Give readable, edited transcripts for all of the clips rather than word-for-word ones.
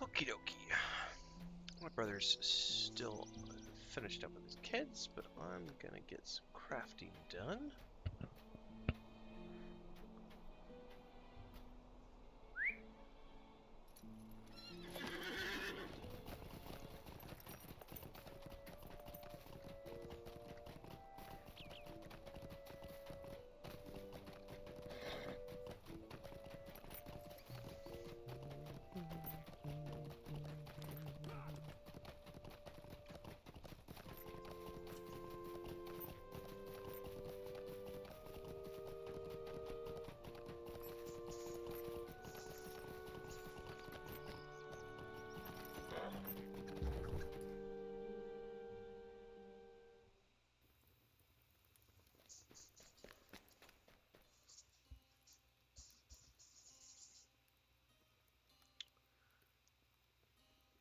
Okie dokie. My brother's still finished up with his kids, but I'm gonna get some crafting done.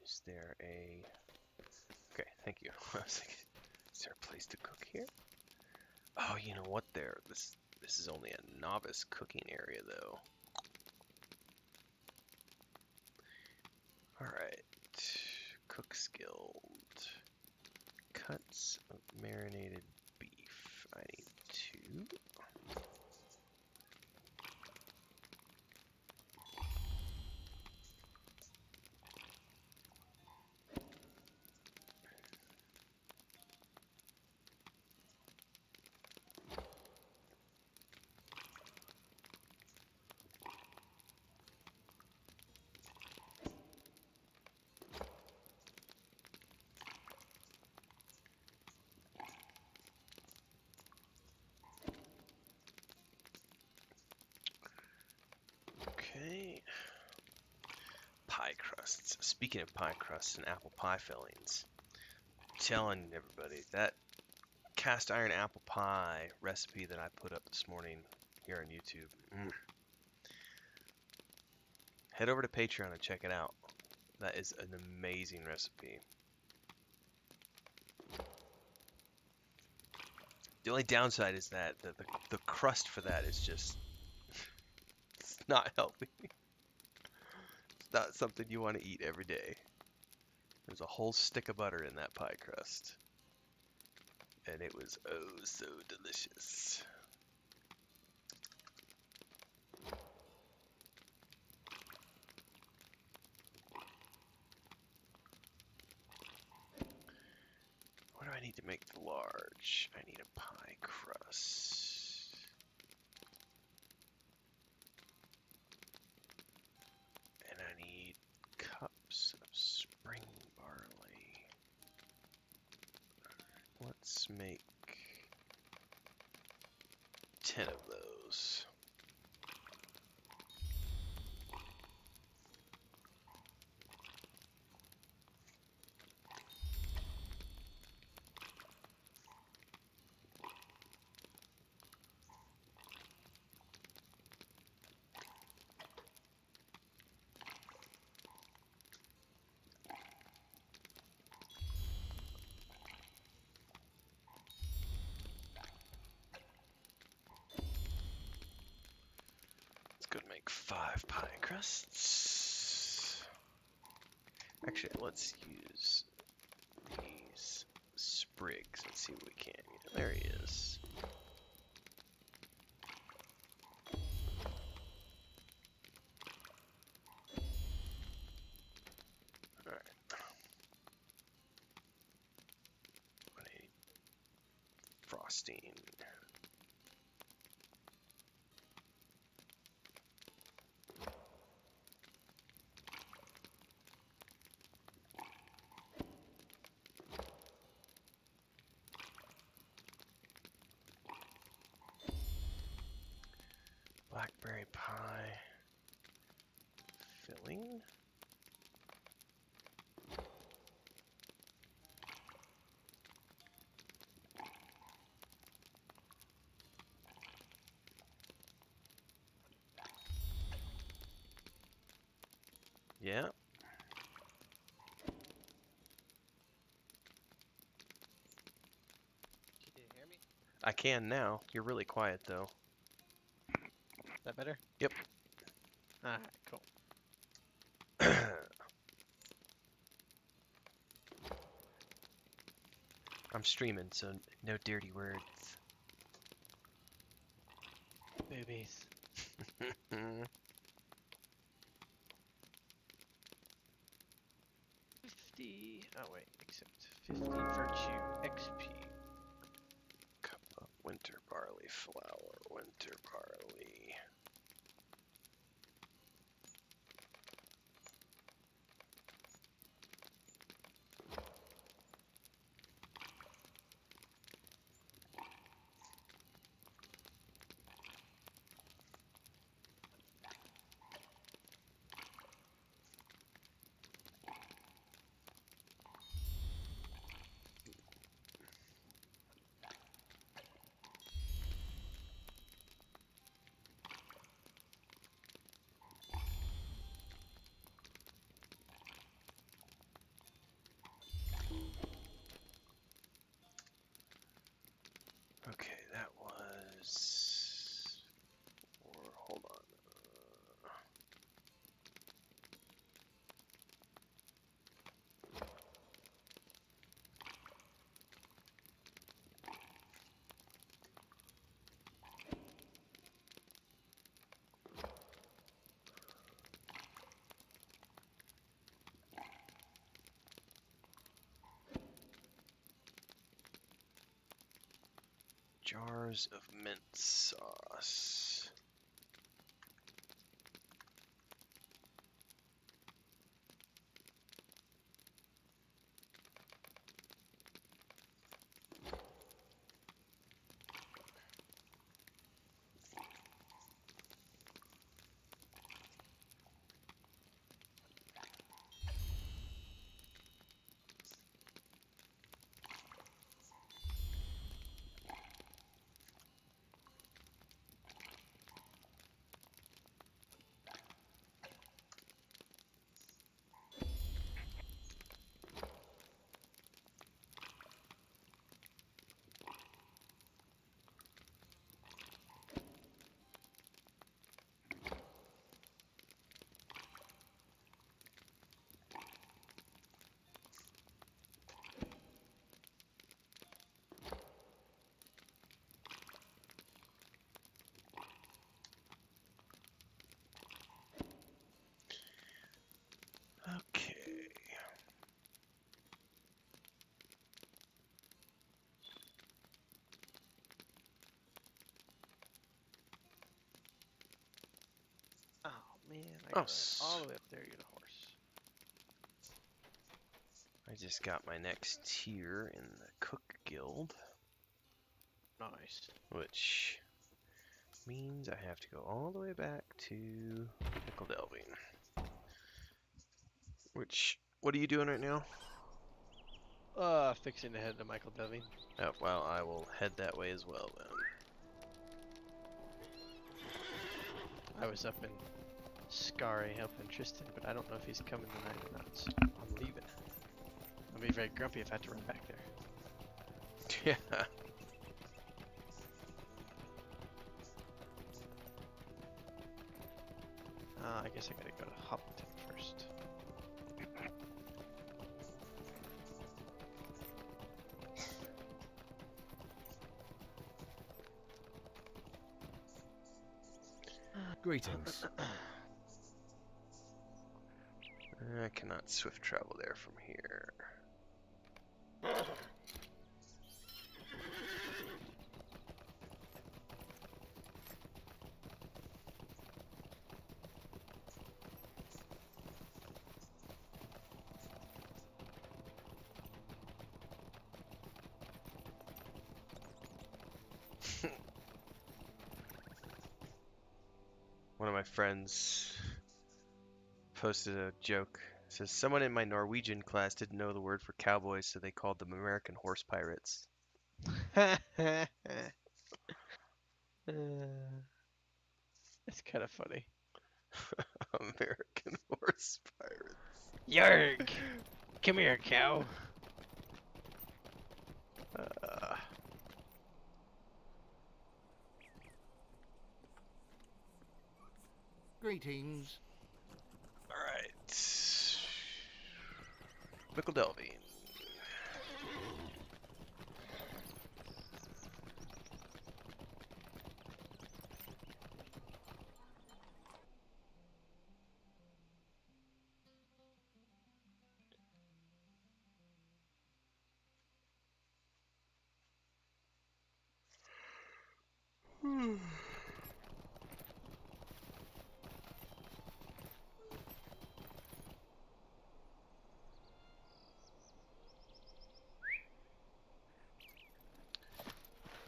Is there a... Okay, thank you. I was like, is there a place to cook here? Oh, you know what there? This is only a novice cooking area, though. Alright. Cook skilled. Cuts of marinated beef. I need 2. Okay. Pie crusts. Speaking of pie crusts and apple pie fillings, I'm telling everybody that cast iron apple pie recipe that I put up this morning here on YouTube. Head over to Patreon and check it out. That is an amazing recipe. The only downside is that the crust for that is just it's not healthy. It's not something you want to eat every day. There's a whole stick of butter in that pie crust. And it was oh so delicious. What do I need to make the large? I need a pie crust. And I need cups of spring barley. Let's make 10 of those. make 5 pie crusts. Actually, let's use these sprigs and see what we can. There he is. Alright. 180 frosting. Blackberry pie filling. Yeah. Can you hear me? I can now. You're really quiet though. Is that better? Yep. Alright, cool. I'm streaming, so no dirty words. Boobies. 50. Oh wait, except 50 virtue XP. Cup of winter barley flour, winter barley. Okay, that was. Or hold on. Jars of mint sauce. Okay. Oh man, I Oh, got all the way up there to get a horse. I just got my next tier in the Cook Guild, Nice. which means I have to go all the way back to Nickel Delving. Which, what are you doing right now? Fixing to head to Michael Devine. Oh, well, I will head that way as well then. I was up in Scary helping Tristan, but I don't know if he's coming tonight or not, so I'm leaving. I'll be very grumpy if I have to run back there. Yeah. I guess I gotta go to Hobbit first. Greetings. I cannot swift travel there from here. One of my friends posted a joke. It says, someone in my Norwegian class didn't know the word for cowboys, so they called them American horse pirates. It's kind of funny. American horse pirates. Yarg! Come here, cow. Uh, Greetings. Alright. Mickle Delvine.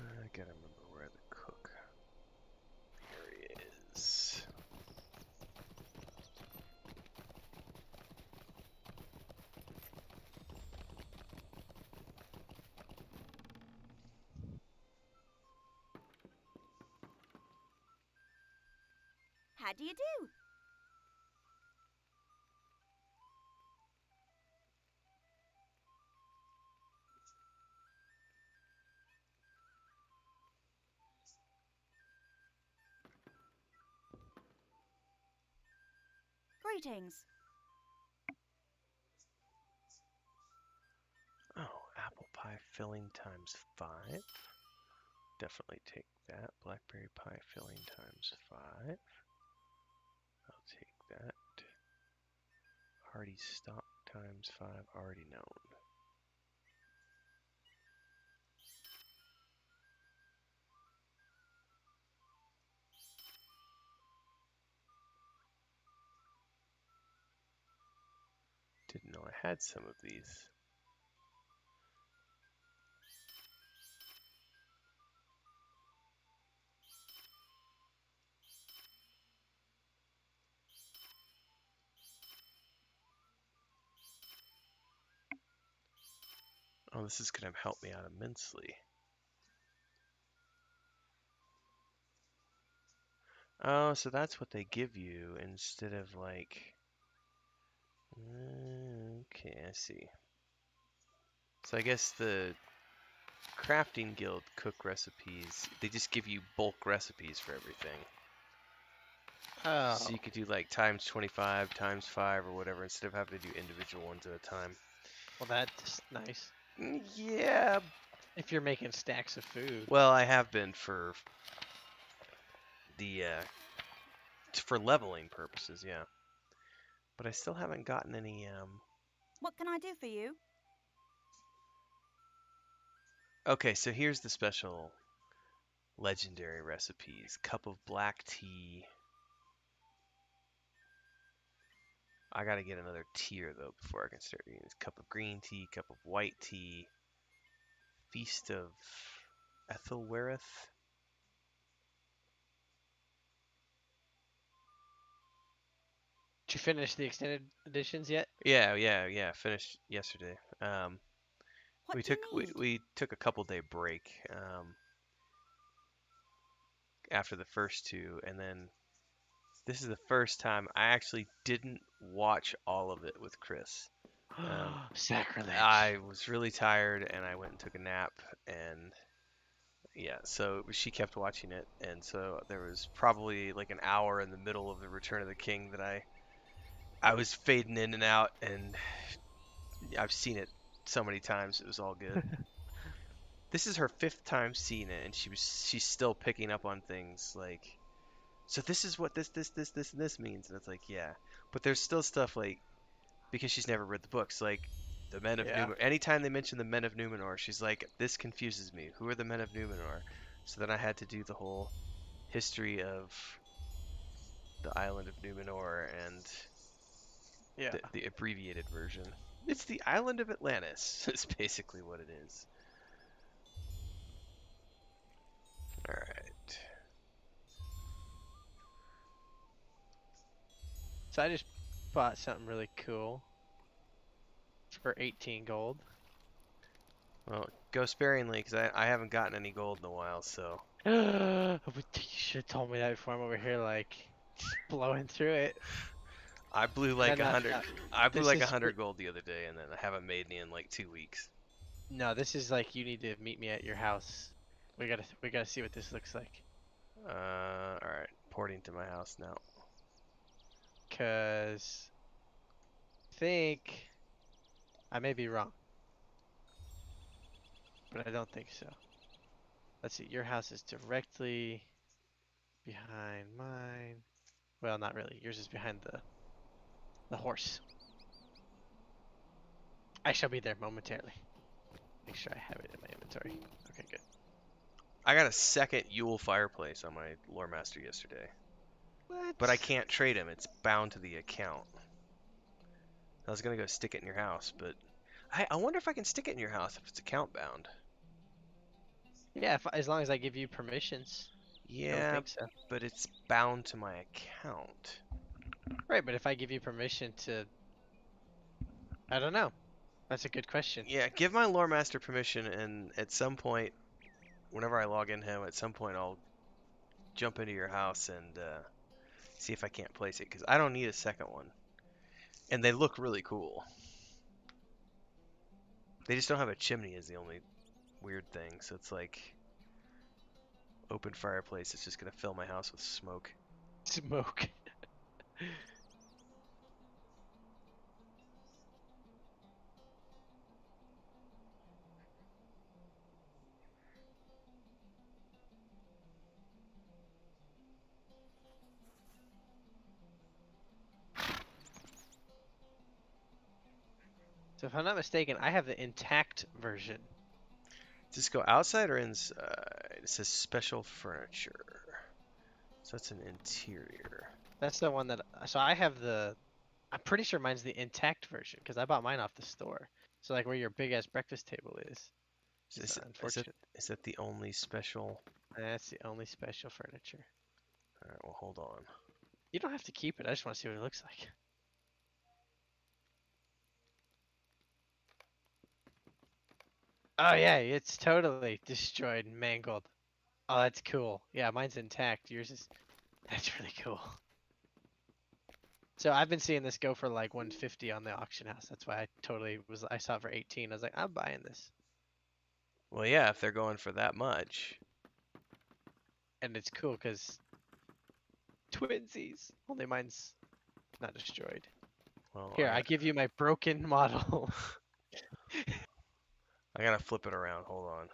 I gotta remember where the cook. Here he is. How do you do? Greetings. Oh, apple pie filling times 5. Definitely take that. Blackberry pie filling times 5. I'll take that. Hearty stock times 5. Already known. Didn't know I had some of these. Oh, this is going to help me out immensely. Oh, so that's what they give you instead of like... Okay, I see. So I guess the Crafting Guild cook recipes, they just give you bulk recipes for everything. Oh. So you could do like times 25, times 5 or whatever instead of having to do individual ones at a time. Well, that's nice. Yeah, If you're making stacks of food. well, I have been for the for leveling purposes, yeah. But I still haven't gotten any What can I do for you? Okay, so here's the special legendary recipes. Cup of black tea. I gotta get another tier though before I can start eating this. Cup of green tea, cup of white tea. Feast of Ethelwereth. Did you finish the extended editions yet? Yeah. Finished yesterday. What We do you took need? we took a couple day break after the first two, and then this is the first time I actually didn't watch all of it with Chris. Sacrilege. I was really tired, and I went and took a nap, and Yeah, so she kept watching it, and so there was probably like an hour in the middle of the Return of the King that I was fading in and out, and I've seen it so many times. It was all good. This is her fifth time seeing it, and she's still picking up on things like, so this is what this and this means, and it's like, yeah, but there's still stuff like, because she's never read the books, like the Men of Yeah. Numenor. Anytime they mention the Men of Numenor, she's like, this confuses me. Who are the Men of Numenor? So then I had to do the whole history of the island of Numenor and Yeah. the abbreviated version. It's the island of Atlantis. Is basically what it is. All right. So I just bought something really cool for 18 gold. Well, go sparingly because I haven't gotten any gold in a while. So You should have told me that before I'm over here like blowing through it. I blew No, like no, 100. no. I blew This like is 100 gold the other day, and then I haven't made any in like 2 weeks. no, this is like you need to meet me at your house. We gotta see what this looks like. All right. Porting to my house now. Cause I think I may be wrong, but I don't think so. Let's see. Your house is directly behind mine. Well, not really. Yours is behind the horse. I shall be there momentarily. Make sure I have it in my inventory. Okay, good. I got a second Yule fireplace on my lore master yesterday, What? but I can't trade him. It's bound to the account. I was gonna go stick it in your house, but I wonder if I can stick it in your house if it's account bound. Yeah, as long as I give you permissions. I would Yeah, think so. but it's bound to my account. Right, but if I give you permission to, I don't know. That's a good question. Yeah, give my lore master permission, and at some point, whenever I log in him, at some point I'll jump into your house and see if I can't place it, because I don't need a second one. And they look really cool. They just don't have a chimney is the only weird thing, so it's like open fireplace. It's just gonna fill my house with smoke. Smoke. So if I'm not mistaken, I have the intact version. Does this go outside or inside? It says special furniture. So that's an interior. That's the one that. So I have the. I'm pretty sure mine's the intact version because I bought mine off the store. So like where your big ass breakfast table is. It's unfortunate. Is that the only special? That's the only special furniture. Alright, well, hold on. You don't have to keep it. I just want to see what it looks like. Oh yeah, it's totally destroyed, and mangled. Oh, that's cool. Yeah, mine's intact. Yours is. That's really cool. So I've been seeing this go for like 150 on the auction house. That's why I saw it for 18. I was like, I'm buying this. Well, yeah, if they're going for that much. And it's cool because twinsies. Only mine's not destroyed. Well, Here, I give you my broken model. I gotta flip it around. Hold on.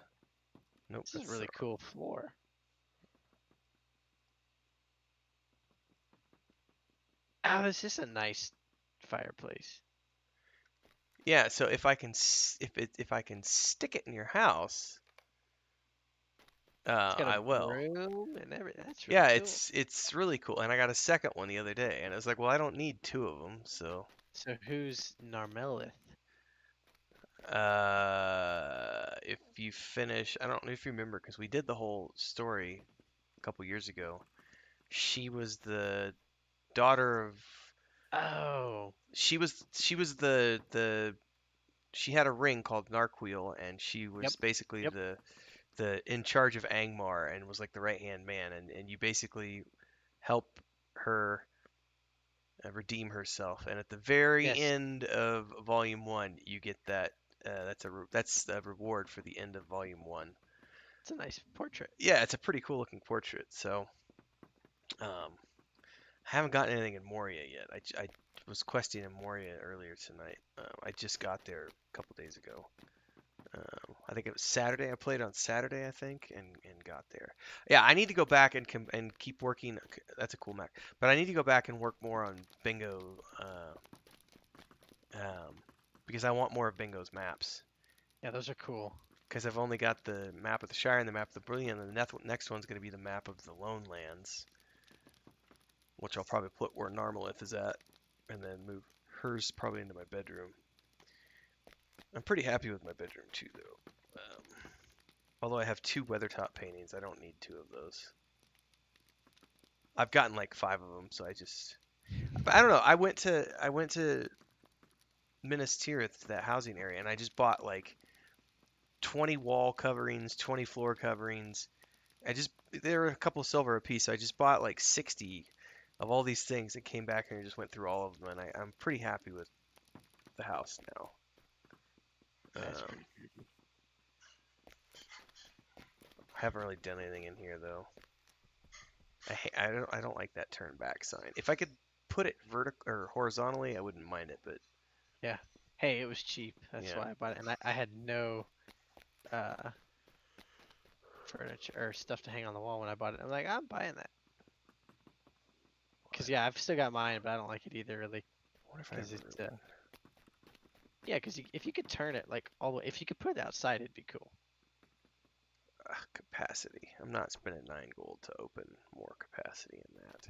Nope. This is a really cool floor. Oh, it's just a nice fireplace. Yeah. So if I can if I can stick it in your house, It's got I a will. room and everything. That's really Yeah, cool. it's really cool. And I got a second one the other day, and it was like, well, I don't need two of them, so. So who's Narmelith? If you finish, I don't know if you remember, because we did the whole story a couple years ago. She was the daughter of. Oh, She was she had a ring called Narquil, and she was yep, basically yep. the in charge of Angmar, and was like the right hand man, and you basically help her redeem herself. And at the very Yes. end of Volume 1, you get that. That's a reward for the end of Volume 1. It's a nice portrait. Yeah, it's a pretty cool looking portrait. So, I haven't gotten anything in Moria yet. I was questing in Moria earlier tonight. I just got there a couple days ago. I think it was Saturday. I played on Saturday, I think, and got there. Yeah, I need to go back and keep working. That's a cool map, but I need to go back and work more on Bingo, because I want more of Bingo's maps. Yeah, those are cool. Because I've only got the map of the Shire and the map of the Brilliant, and the next one's going to be the map of the Lone Lands, which I'll probably put where Narmelith is at, and then move hers probably into my bedroom. I'm pretty happy with my bedroom too, though. Although I have 2 Weathertop paintings, I don't need 2 of those. I've gotten like 5 of them, so but I don't know. I went to Minas Tirith, that housing area, and I just bought like 20 wall coverings, 20 floor coverings. There were a couple of silver a piece, so I just bought like 60 of all these things and came back and just went through all of them, and I'm pretty happy with the house now. That's pretty creepy. I haven't really done anything in here though. I don't like that turn back sign. If I could put it vertical or horizontally, I wouldn't mind it, but Yeah. Hey, it was cheap. That's yeah. why I bought it. And I had no furniture or stuff to hang on the wall when I bought it. I'm like, I'm buying that. Because, yeah, I've still got mine, but I don't like it either, really. What if I Because ever it's, really- yeah, because if you could turn it, like, all the way, if you could put it outside, it'd be cool. capacity. I'm not spending 9 gold to open more capacity in that.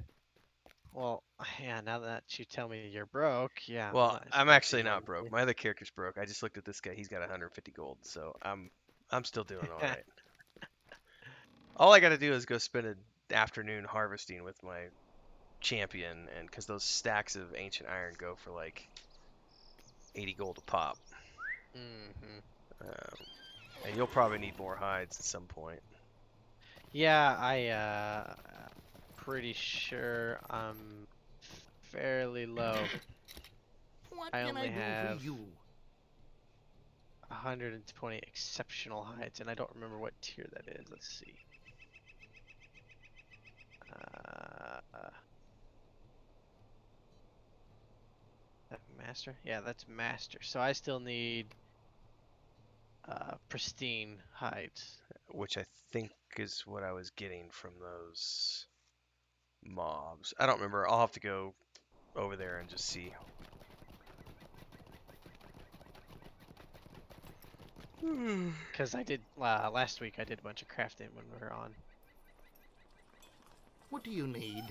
Well, yeah, now that you tell me you're broke, yeah. Well, not I'm spending actually money. not broke. My other character's broke. I just looked at this guy. He's got 150 gold, so I'm still doing all right. All I got to do is go spend an afternoon harvesting with my champion, and because those stacks of ancient iron go for like 80 gold a pop. And you'll probably need more hides at some point. Yeah, I pretty sure I'm fairly low. What I can only I do have for you? 120 exceptional hides, and I don't remember what tier that is. Let's see. That master? Yeah, that's master. So I still need pristine hides. Which I think is what I was getting from those mobs. I don't remember. I'll have to go over there and just see. Because I did last week. I did a bunch of crafting when we were on. What do you need?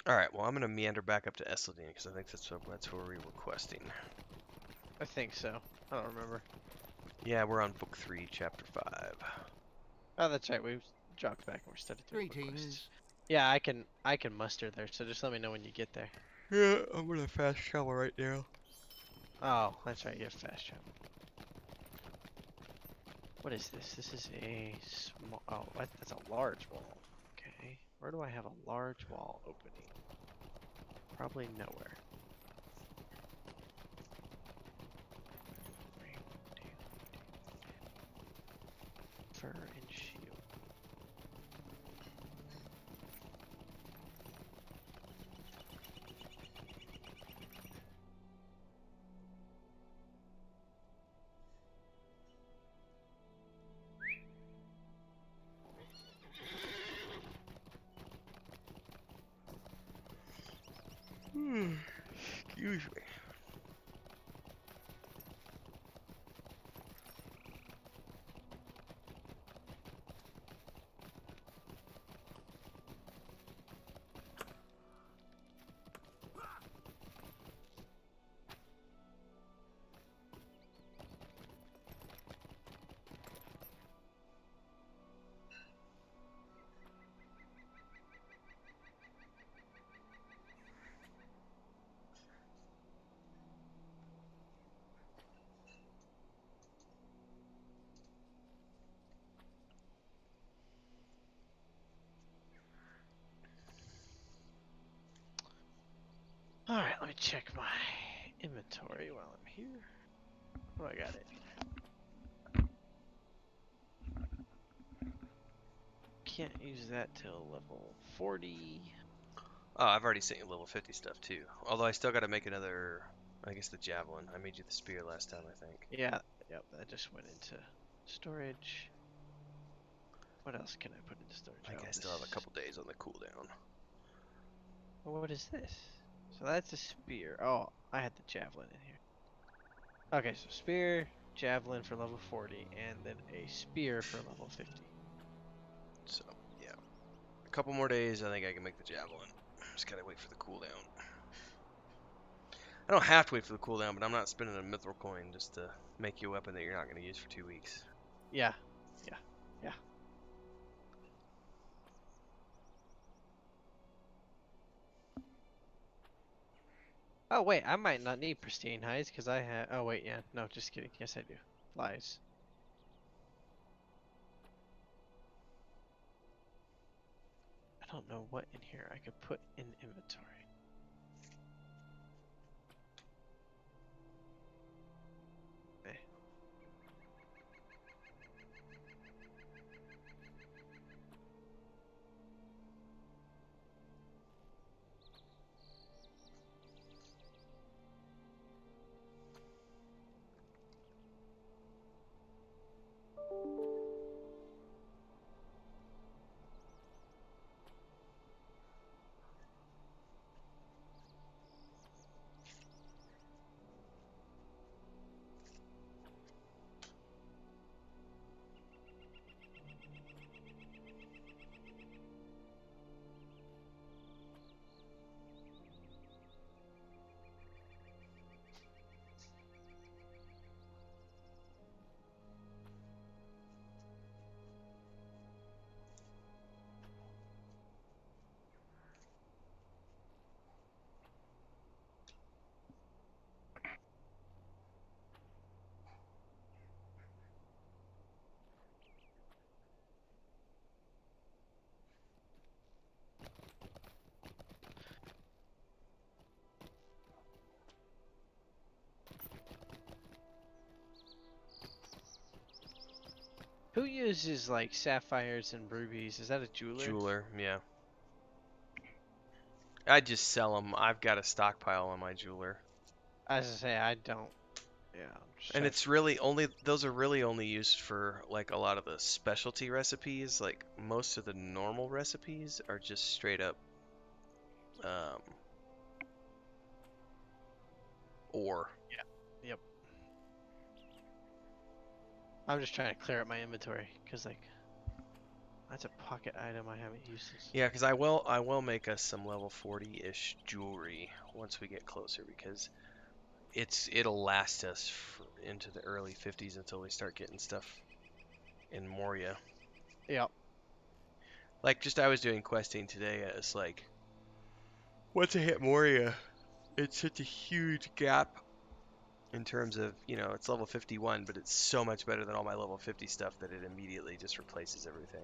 All right. Well, I'm gonna meander back up to Esseldine because I think that's where we were questing. I think so. I don't remember. Yeah, we're on book 3, chapter 5. Oh, that's right. We dropped back and we're studying through quests. Greetings. Yeah, I can muster there. So just let me know when you get there. Yeah, I'm gonna fast travel right now. Oh, that's right. You have fast travel. What is this? This is a small. Oh, that's a large wall. Okay. Where do I have a large wall opening? Probably nowhere. Fur and shield. Excuse me. Alright, let me check my inventory while I'm here. Oh, I got it. Can't use that till level 40. Oh, I've already sent you level 50 stuff too. Although I still got to make another, I guess the javelin. I made you the spear last time, I think. Yeah, yep, that just went into storage. What else can I put into storage? I think I still have a couple days on the cooldown. Well, what is this? So that's a spear. Oh, I had the javelin in here. Okay, so spear, javelin for level 40, and then a spear for level 50. So, yeah. A couple more days, I think I can make the javelin. Just gotta wait for the cooldown. I don't have to wait for the cooldown, but I'm not spending a mithril coin just to make you a weapon that you're not gonna use for 2 weeks. Yeah. Oh, wait, I might not need pristine hides because I have. Oh, wait, yeah. No, just kidding. Yes, I do. Lies. I don't know what in here I could put in inventory. Eh. Who uses like sapphires and rubies? Is that a jeweler? Jeweler, yeah. I just sell them. I've got a stockpile on my jeweler. I was gonna say I don't. Yeah. I'm just And trying it's really only, those are really only used for like a lot of the specialty recipes. Like most of the normal recipes are just straight up um, ore. Yep. I'm just trying to clear up my inventory because like that's a pocket item I haven't used since. Yeah, because I will make us some level 40-ish jewelry once we get closer because it'll last us into the early 50s until we start getting stuff in Moria. Yep. Like just I was doing questing today. It's like once I hit Moria, it's such a huge gap in terms of, it's level 51, but it's so much better than all my level 50 stuff that it immediately just replaces everything.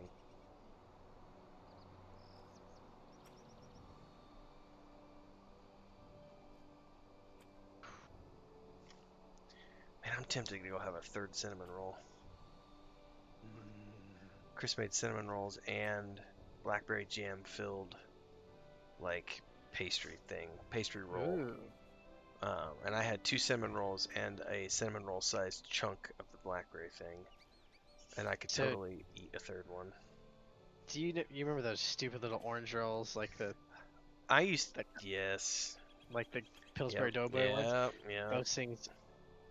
Man, I'm tempted to go have a third cinnamon roll. Chris made cinnamon rolls and blackberry jam filled like pastry roll. Ooh. And I had 2 cinnamon rolls and a cinnamon roll sized chunk of the blackberry thing, and I could So- totally eat a third one. Do you remember those stupid little orange rolls like the Yes. Pillsbury Yep, Doughboy ones? yeah. Those things.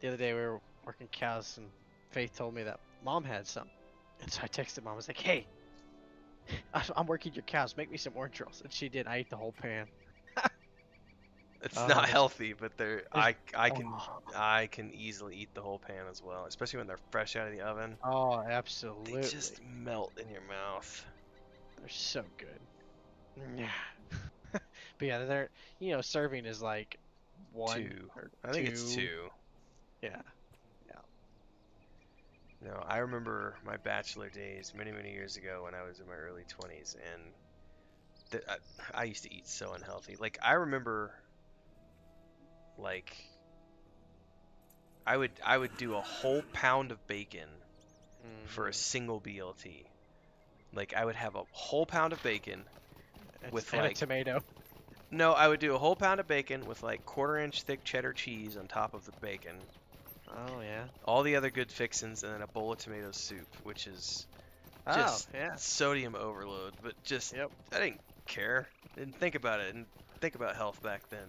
The other day we were working cows and Faith told me that Mom had some, and so I texted Mom. I was like, "Hey, I'm working your cows. Make me some orange rolls." And she did. I ate the whole pan. It's Oh, not that's- healthy, but I can Oh. I can easily eat the whole pan as well, especially when they're fresh out of the oven. Oh, absolutely. They just melt in your mouth. They're so good. Yeah. But yeah, they're serving is like one 2. or I think it's 2. Yeah. No, I remember my bachelor days many, many years ago when I was in my early 20s, and I used to eat so unhealthy. Like, I remember like I would do a whole pound of bacon for a single BLT. Like I would have a whole pound of bacon with and a like tomato. no, I would do a whole pound of bacon with like 1/4 inch thick cheddar cheese on top of the bacon. Oh yeah. All the other good fixins, and then a bowl of tomato soup, which is Oh just yeah. sodium overload. But just Yep. I didn't care. Didn't think about it. Didn't think about health back then.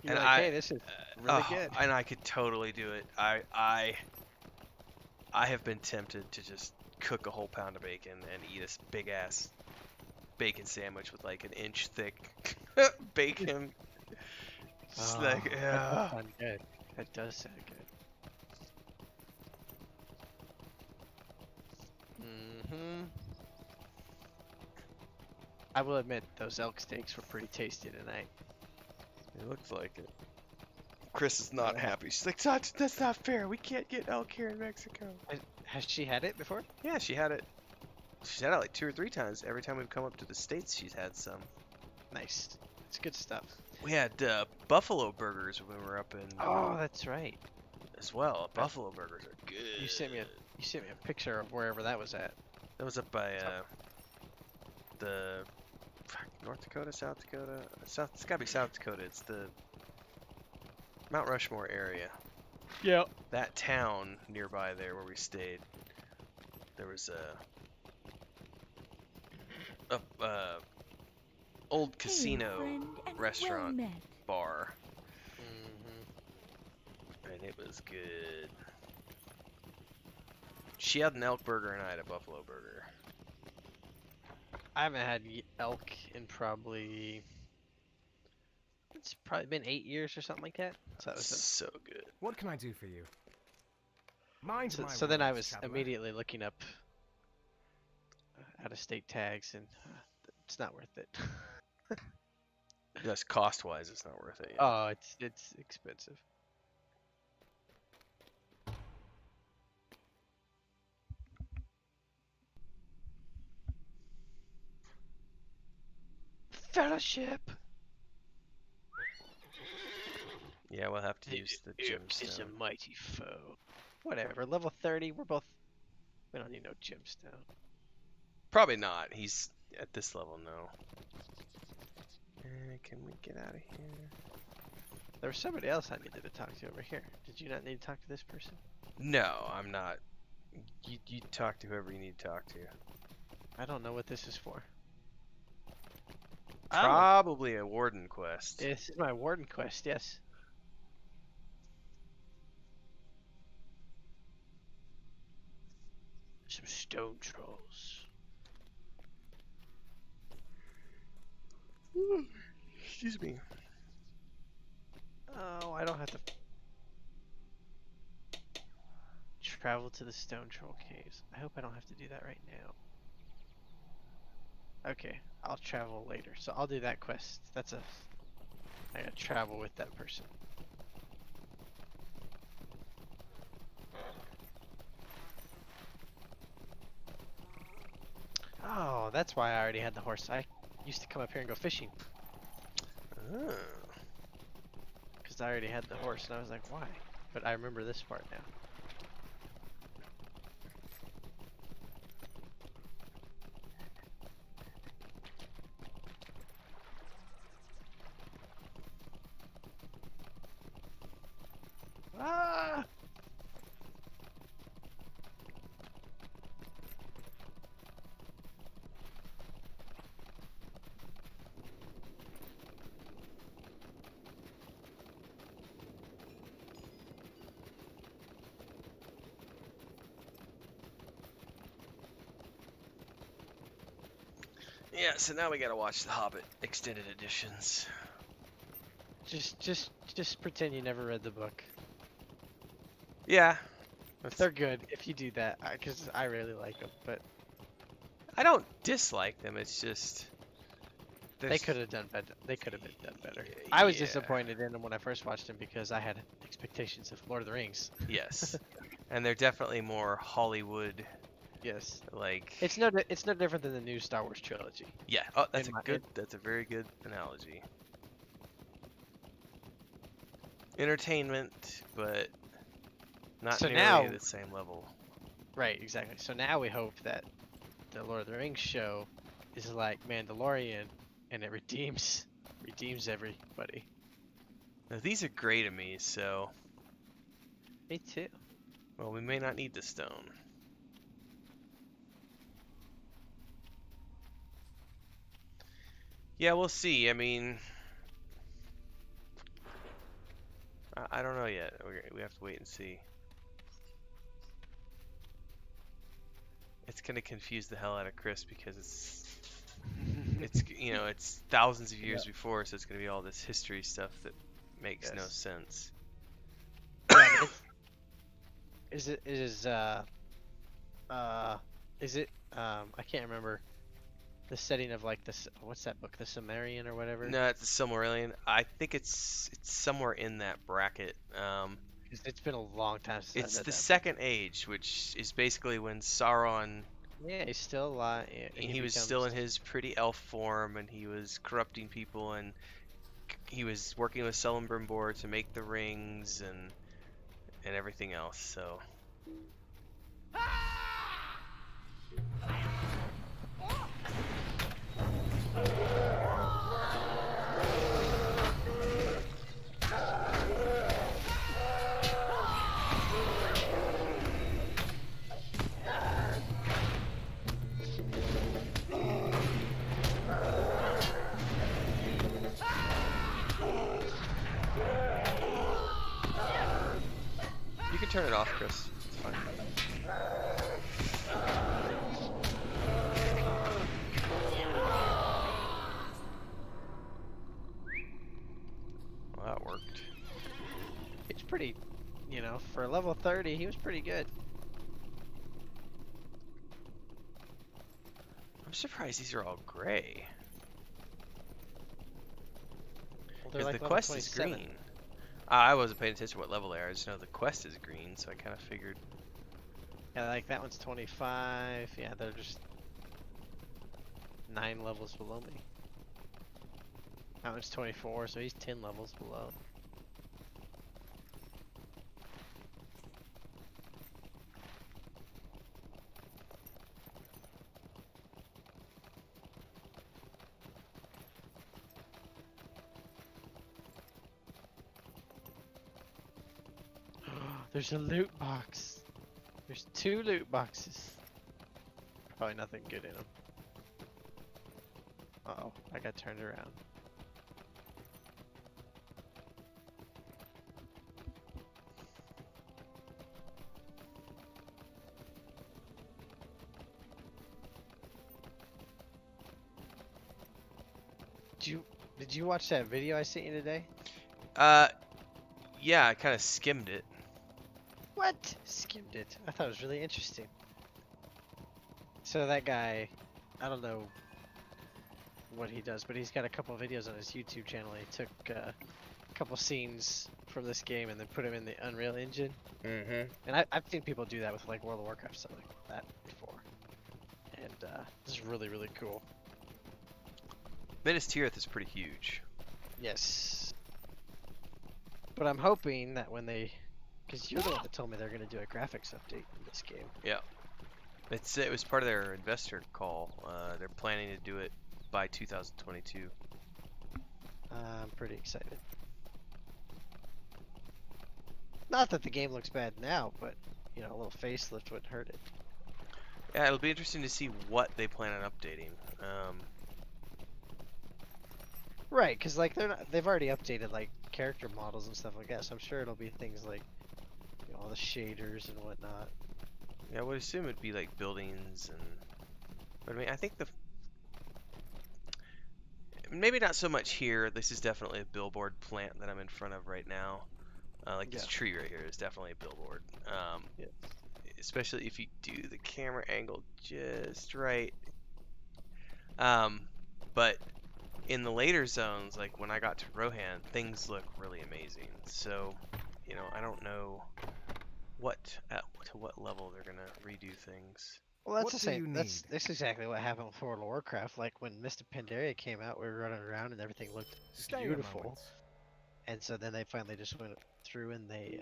You're And like, hey, this is really good. And I could totally do it. I have been tempted to just cook a whole pound of bacon and eat a big ass bacon sandwich with like 1 inch thick bacon. Just like, That yeah. does sound good. That does sound good. I will admit, those elk steaks were pretty tasty tonight. It looks like it. Chris is not happy. She's like, that's not fair. We can't get elk here in Mexico. Has she had it before? Yeah, she had it. She's had it like 2 or 3 times. Every time we've come up to the States, she's had some. Nice. It's good stuff. We had buffalo burgers when we were up in Oh, that's right. as well. Buffalo burgers are good. You sent me a picture of wherever that was at. That was up by the North Dakota, South Dakota. It's gotta be South Dakota. It's the Mount Rushmore area. Yeah. That town nearby there where we stayed. There was a old casino restaurant bar, and it was good. She had an elk burger and I had a buffalo burger. I haven't had elk in probably. It's probably been 8 years or something like that. So that was So good. What can I do for you? Mind my so then I words, was traveler. immediately looking up out-of-state tags, and it's not worth it. Just cost-wise, it's not worth it. Oh, it's expensive. Fellowship. Yeah, we'll have to use the It's a gemstone. mighty foe. Whatever. Level 30. We don't need no gemstone. Probably not. He's at this level, no. Can we get out of here? There was somebody else I needed to talk to over here. Did you not need to talk to this person? No, I'm not. You talk to whoever you need to talk to. I don't know what this is for. Probably a warden quest. This is my warden quest, yes. Some stone trolls. Excuse me. Oh, I don't have to travel to the stone troll caves. I hope I don't have to do that right now. Okay, I'll travel later. So I'll do that quest. I gotta travel with that person. Oh, that's why I already had the horse. I used to come up here and go fishing. Oh. Because I already had the horse, and I was like, why? But I remember this part now. Ah! Yeah, so now we gotta watch the Hobbit extended editions. Just pretend you never read the book. Yeah. They're good if you do that, because I really like them. But I don't dislike them, it's just... they could have done better. They could have been done better. I was Yeah. disappointed in them when I first watched them because I had expectations of Lord of the Rings. Yes. And they're definitely more Hollywood, Yes. like... It's no different than the new Star Wars trilogy. Yeah, oh, that's in a my- good, that's a very good analogy. entertainment, but not So nearly now- at the same level. Right, exactly. So now we hope that the Lord of the Rings show is like Mandalorian, and it redeems everybody. Now, these are gray to me, so Me too. well, we may not need the stone. Yeah, we'll see. I mean, I don't know yet. We have to wait and see. It's gonna confuse the hell out of Chris because it's it's thousands of years before, so it's gonna be all this history stuff that makes no Yes. sense. Yeah, I mean, I can't remember the setting of like this. What's that book? The Sumerian or whatever. No, it's a Silmarillion. I think it's somewhere in that bracket. 'Cause it's been a long time since I It's read the that book. Second Age, which is basically when Sauron. Yeah, he's still alive. And He was still in his pretty elf form, and he was corrupting people, and he was working with Celebrimbor to make the rings and everything else. So you can turn it off, Chris. It's fine. Well, that worked. It's pretty, for level 30, he was pretty good. I'm surprised these are all gray. Well, they're Because like the level quest 27. is green. I wasn't paying attention to what level they are. I just know the quest is green, so I kind of figured. Yeah, like that one's 25. Yeah, they're just 9 levels below me. That one's 24, so he's 10 levels below. There's a loot box. There's 2 loot boxes. Probably nothing good in them. Uh-oh, I got turned around. Did you watch that video I sent you today? Yeah, I kind of skimmed it. What? Skimmed it. I thought it was really interesting. So that guy, I don't know what he does, but he's got a couple of videos on his YouTube channel. He took a couple scenes from this game and then put them in the Unreal Engine. Mm-hmm. And I've seen people do that with like World of Warcraft stuff like that before. And this is really, really cool. Minas Tirith is pretty huge. Yes. But I'm hoping that when they... Because you're the one that told me they're going to do a graphics update in this game. Yeah. It was part of their investor call. They're planning to do it by 2022. I'm pretty excited. Not that the game looks bad now, but, a little facelift wouldn't hurt it. Yeah, it'll be interesting to see what they plan on updating. Right, because like they've already updated like character models and stuff like that, so I'm sure it'll be things like all the shaders and whatnot. Yeah, I would assume it'd be like buildings and. But I mean, I think maybe not so much here. This is definitely a billboard plant that I'm in front of right now. Like this tree right here is definitely a billboard. Yeah. Especially if you do the camera angle just right. But in the later zones, like when I got to Rohan, things look really amazing. So, I don't know to what level they're gonna redo things. Well, that's What the do same. you That's need? that's exactly what happened with World of Warcraft. Like when Mist of Pandaria came out, we were running around and everything looked Stay a beautiful. moment. And so then they finally just went through and they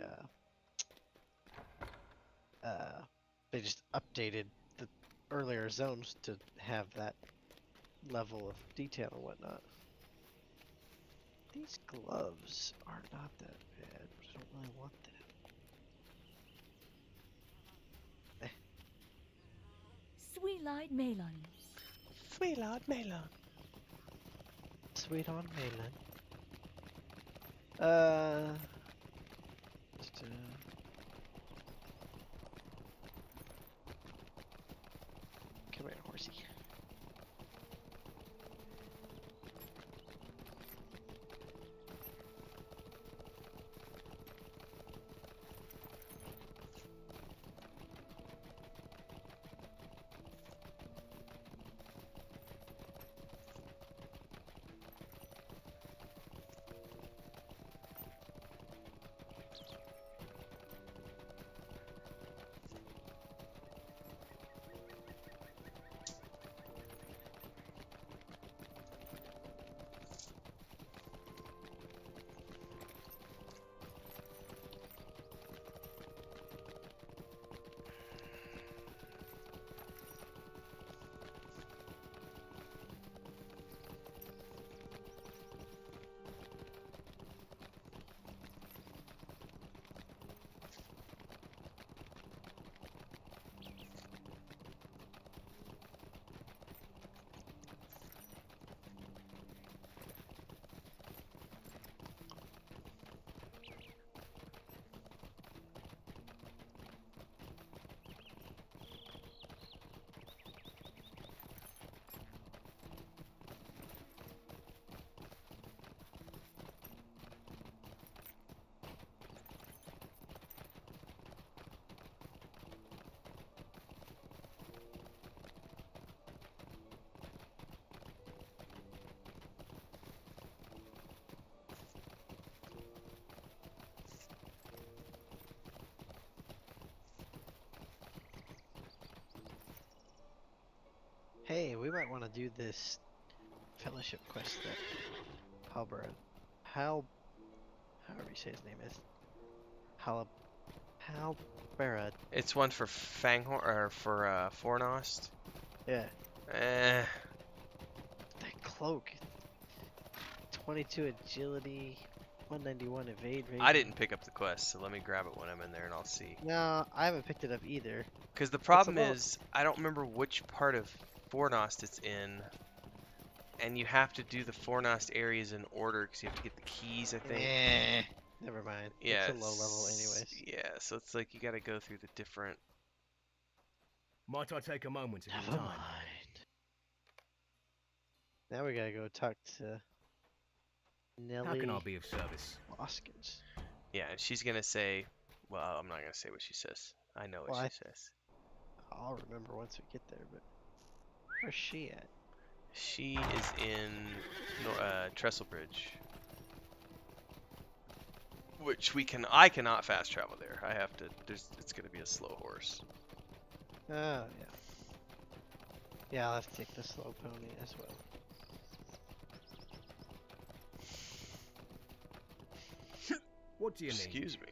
just updated the earlier zones to have that level of detail and whatnot. These gloves are not that bad, but I don't really want them. Sweet-eyed melon. Sweet Lord Melon. Sweet on Mainland. Just, come here, horsey. Hey, we might want to do this fellowship quest that however you say his name is. Halberad. It's one for Fanghorn or for Fornost. Yeah. Eh. That cloak. 22 agility, 191 evade rate. I didn't pick up the quest, so let me grab it when I'm in there and I'll see. No, I haven't picked it up either. Because the problem about? is, I don't remember which part of Fornost it's in. And you have to do the Fornost areas in order because you have to get the keys, I think. Never mind. Yeah, It's a low level anyways. Yeah, so it's like you got to go through the different. Might I take a moment of your Never time? mind. Now we gotta go talk to Nelly How can I be of service? Hoskins. Yeah, and she's gonna say, well, I'm not gonna say what she says. I know what Why? she says. I'll remember once we get there, but where's she at? She is in Trestlebridge, which I cannot fast travel there. I have to. It's gonna be a slow horse. Oh, yeah. Yeah, I'll have to take the slow pony as well. What do you need? Excuse me.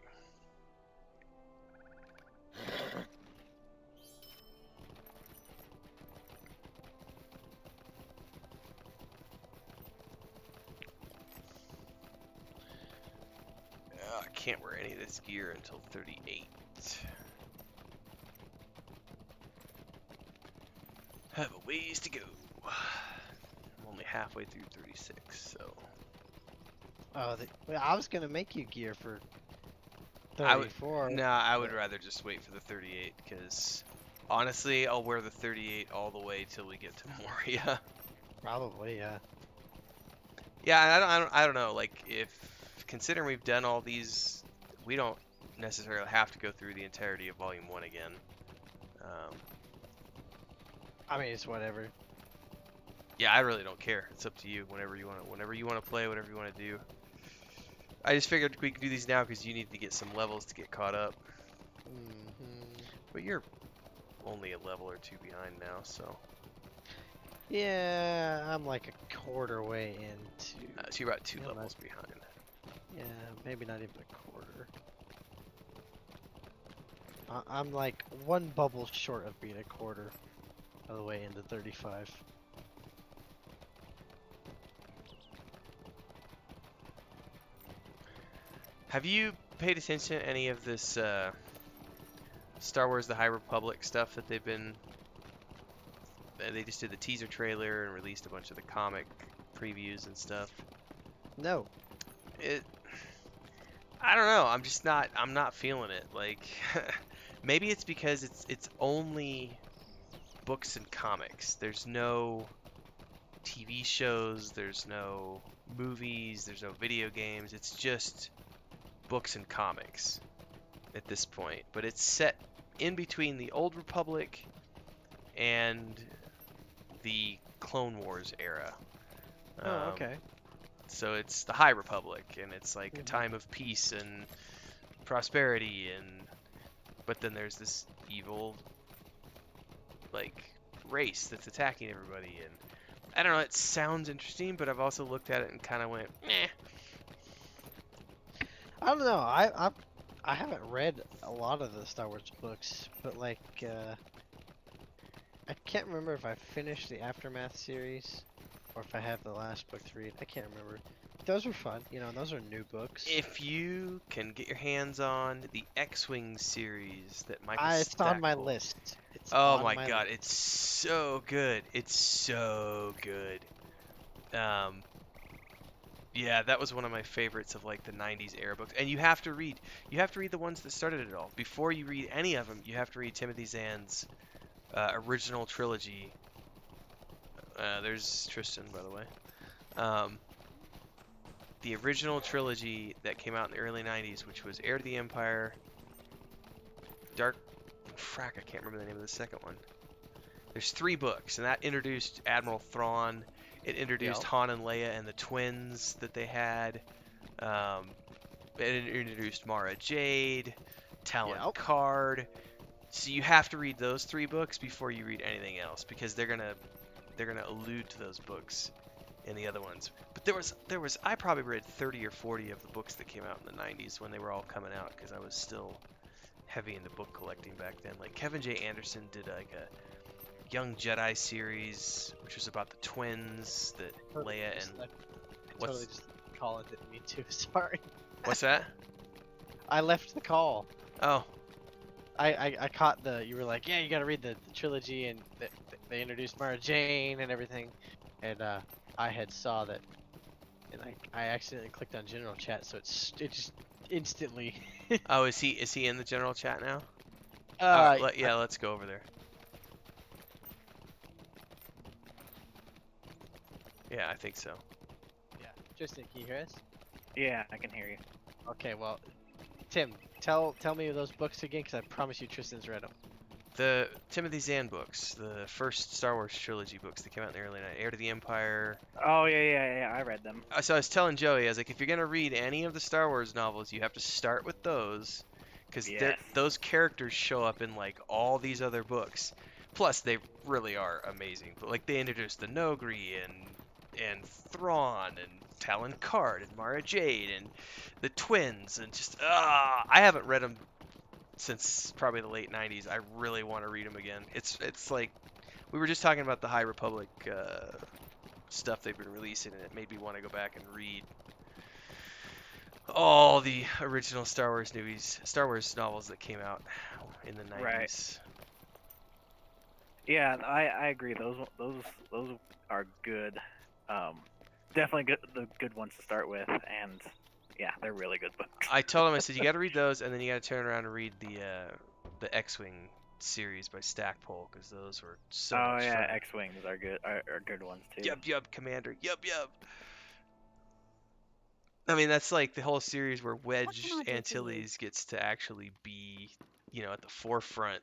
I can't wear any of this gear until 38. Have a ways to go. I'm only halfway through 36, so. Oh, well, I was gonna make you gear for I would- 34. Nah, I would rather just wait for the 38, because honestly, I'll wear the 38 all the way till we get to Moria. Probably, yeah. Yeah, I don't know. Like, considering we've done all these, we don't necessarily have to go through the entirety of Volume 1 again. I mean, it's whatever. Yeah, I really don't care. It's up to you. Whenever you want to play, whatever you want to do. I just figured we could do these now because you need to get some levels to get caught up. But you're only a level or two behind now, so. Yeah, I'm like a quarter way into. So you're about 2 Yeah, levels behind. Yeah, maybe not even a quarter. I'm like one bubble short of being a quarter of the way into 35. Have you paid attention to any of this Star Wars: The High Republic stuff that they've been? They just did the teaser trailer and released a bunch of the comic previews and stuff. No. I don't know. I'm not feeling it. Like, maybe it's because it's only books and comics. There's no TV shows. There's no movies. There's no video games. It's just books and comics at this point. But it's set in between the Old Republic and the Clone Wars era. Oh, okay. So it's the High Republic, and it's like a time of peace and prosperity, but then there's this evil, like, race that's attacking everybody, and I don't know, it sounds interesting, but I've also looked at it and kind of went, meh. I don't know. I haven't read a lot of the Star Wars books, but like I can't remember if I finished the Aftermath series or if I have the last book to read. I can't remember. Those were fun, you know. Those are new books. If you can get your hands on the X-Wing series that Michael It's on my Stackpole- list. It's Oh on my my god, list. it's so good. It's so good. Yeah, that was one of my favorites of like the 90s era books. And you have to read the ones that started it all. Before you read any of them, you have to read Timothy Zahn's original trilogy. There's Tristan, by the way. The original trilogy that came out in the early 90s, which was Heir to the Empire, I can't remember the name of the second one. There's 3 books, and that introduced Admiral Thrawn. It introduced Han and Leia and the twins that they had. It introduced Mara Jade, Talon Karrde. So you have to read those 3 books before you read anything else, because they're gonna allude to those books in the other ones. But there was I probably read 30 or 40 of the books that came out in the 90s when they were all coming out, because I was still heavy into book collecting back then. Like Kevin J. Anderson did like a Young Jedi series, which was about the twins that Leia and Totally just call it didn't mean to. Sorry. What's that? I left the call. Oh. I caught you were like, yeah, you gotta read the trilogy, and they introduced Mara Jane and everything, and I had saw that, and I accidentally clicked on general chat, so it just instantly. Oh, is he in the general chat now? Yeah, let's go over there. Yeah, I think so. Yeah. Tristan, can you hear us? Yeah, I can hear you. Okay, well, Tim, tell me those books again, because I promise you Tristan's read them. The Timothy Zahn books, the first Star Wars trilogy books that came out in the early 90s, Heir to the Empire. Oh, yeah, I read them. So I was telling Joey, I was like, if you're going to read any of the Star Wars novels, you have to start with those, because those characters show up in, like, all these other books. Plus, they really are amazing. But, like, they introduced the Nogri and Thrawn and Talon Karrde and Mara Jade and the twins, and just I haven't read them since probably the late 90s. I really want to read them again. It's like we were just talking about the High Republic stuff they've been releasing, and it made me want to go back and read all the original Star Wars novels that came out in the 90s. Right. Yeah, I agree. Those are good. Definitely the good ones to start with, and yeah, they're really good books. I told him, I said, you got to read those, and then you got to turn around and read the X-Wing series by Stackpole, because those were so much fun. X-Wings are good ones too. Yup, Commander. Yup. I mean, that's like the whole series where Wedge Antilles gets to actually be, at the forefront,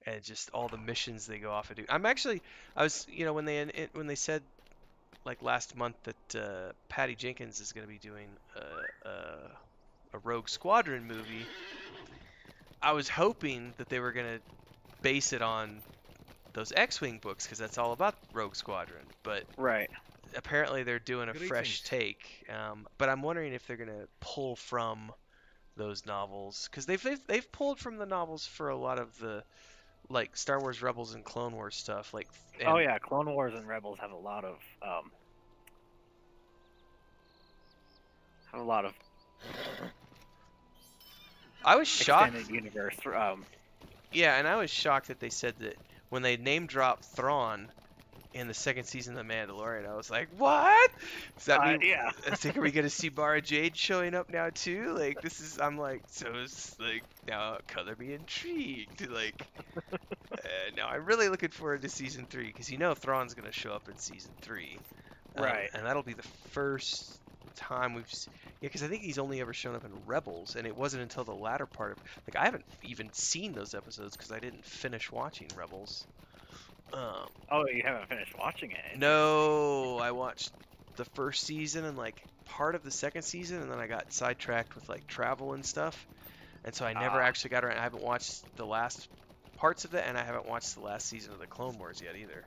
and just all the missions they go off and do. I was, when they said, like last month, that Patty Jenkins is going to be doing a Rogue Squadron movie, I was hoping that they were going to base it on those X-Wing books, because that's all about Rogue Squadron. But right. apparently they're doing a fresh Greetings. take. But I'm wondering if they're gonna pull from those novels, because they've pulled from the novels for a lot of the like Star Wars Rebels and Clone Wars stuff. Like, Oh and yeah, Clone Wars and Rebels have a lot of I was shocked. extended universe. Yeah, and I was shocked that they said that when they name dropped Thrawn in the second season of The Mandalorian. I was like, what? Does that mean? Yeah. I think, are we gonna see Mara Jade showing up now too? Like, this is. I'm like, so it's like now color me intrigued. Like, no, I'm really looking forward to season 3 because Thrawn's gonna show up in season 3, Right. And that'll be the first time we've. Yeah, because I think he's only ever shown up in Rebels, and it wasn't until the latter part of. Like, I haven't even seen those episodes because I didn't finish watching Rebels. Oh, you haven't finished watching it? No, I watched the first season and like part of the second season, and then I got sidetracked with like travel and stuff, and so I never actually got around. I haven't watched the last parts of it, and I haven't watched the last season of the Clone Wars yet either.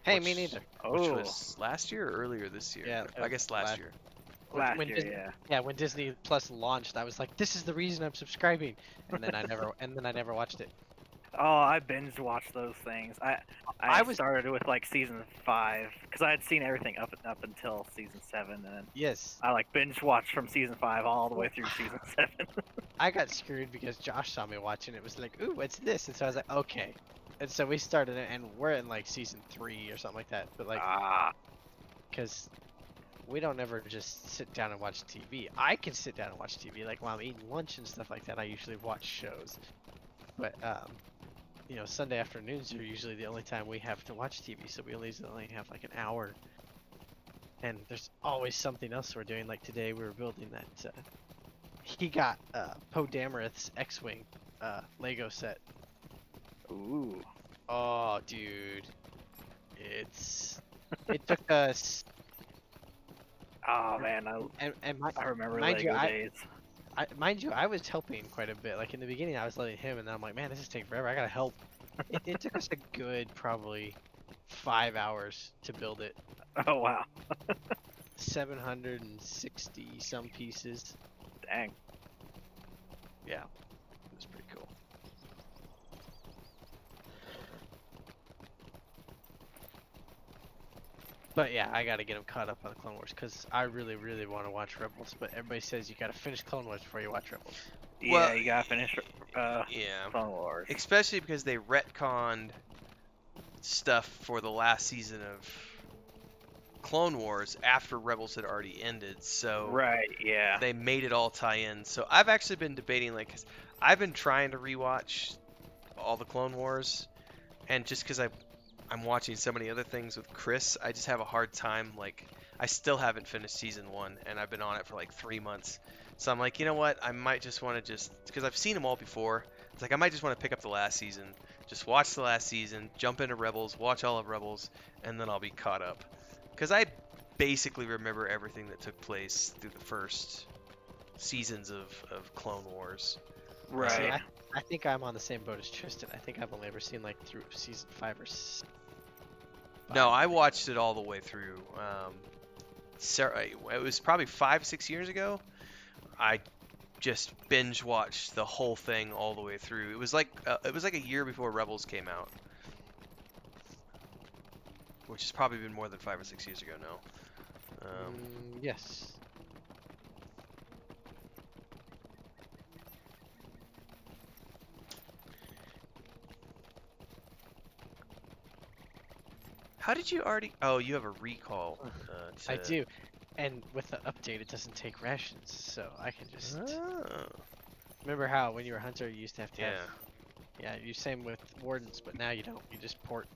Hey, me neither. Which Oh, was last year or earlier this year? Yeah, I guess last last- year. last when year, Disney- yeah. Yeah, when Disney Plus launched, I was like, "This is the reason I'm subscribing," and then I never watched it. Oh, I binge watched those things. I I was- started with like season 5 because I had seen everything up until season 7, and then Yes, I like binge watched from season 5 all the way through season 7. I got screwed because Josh saw me watching it. Was like, "Ooh, what's this?" And so I was like, "Okay," and so we started it, and we're in like season 3 or something like that. But like, because we don't ever just sit down and watch TV. I can sit down and watch TV, like while I'm eating lunch and stuff like that. I usually watch shows, but Sunday afternoons are usually the only time we have to watch TV, so we only have like an hour. And there's always something else we're doing. Like today, we were building that. He got Poe Dameron's X-wing Lego set. Ooh. Oh, dude, it took us. Oh man, I remember mind you, Lego days. Mind you, I was helping quite a bit. Like in the beginning, I was letting him, and then I'm like, man, this is taking forever. I gotta help. It took us a good probably 5 hours to build it. Oh wow. 760 some pieces. Dang. Yeah, it was pretty cool. But yeah, I gotta get him caught up on the Clone Wars because I really, really want to watch Rebels. But everybody says you gotta finish Clone Wars before you watch Rebels. Yeah, Well, you gotta finish Yeah. Clone Wars. Especially because they retconned stuff for the last season of Clone Wars after Rebels had already ended, so Right, yeah. they made it all tie in. So I've actually been debating, like, 'cause I've been trying to rewatch all the Clone Wars, and just because I'm watching so many other things with Chris, I just have a hard time. Like, I still haven't finished season 1, and I've been on it for like 3 months. So I'm like, you know what? I might just want to because I've seen them all before. It's like I might just want to pick up the last season, just watch the last season, jump into Rebels, watch all of Rebels, and then I'll be caught up. Because I basically remember everything that took place through the first seasons of Clone Wars. Right. See, I think I'm on the same boat as Tristan. I think I've only ever seen like through season 5 or 6. No, I watched it all the way through. It was probably 5-6 years ago. I just binge watched the whole thing all the way through. It was like a year before Rebels came out, which has probably been more than 5 or 6 years ago now. Yes. How did you already? Oh, you have a recall. I do. And with the update, it doesn't take rations, so I can just. Oh. Remember how when you were a hunter, you used to have to Yeah. have. Yeah, you same with wardens, but now you don't. You just port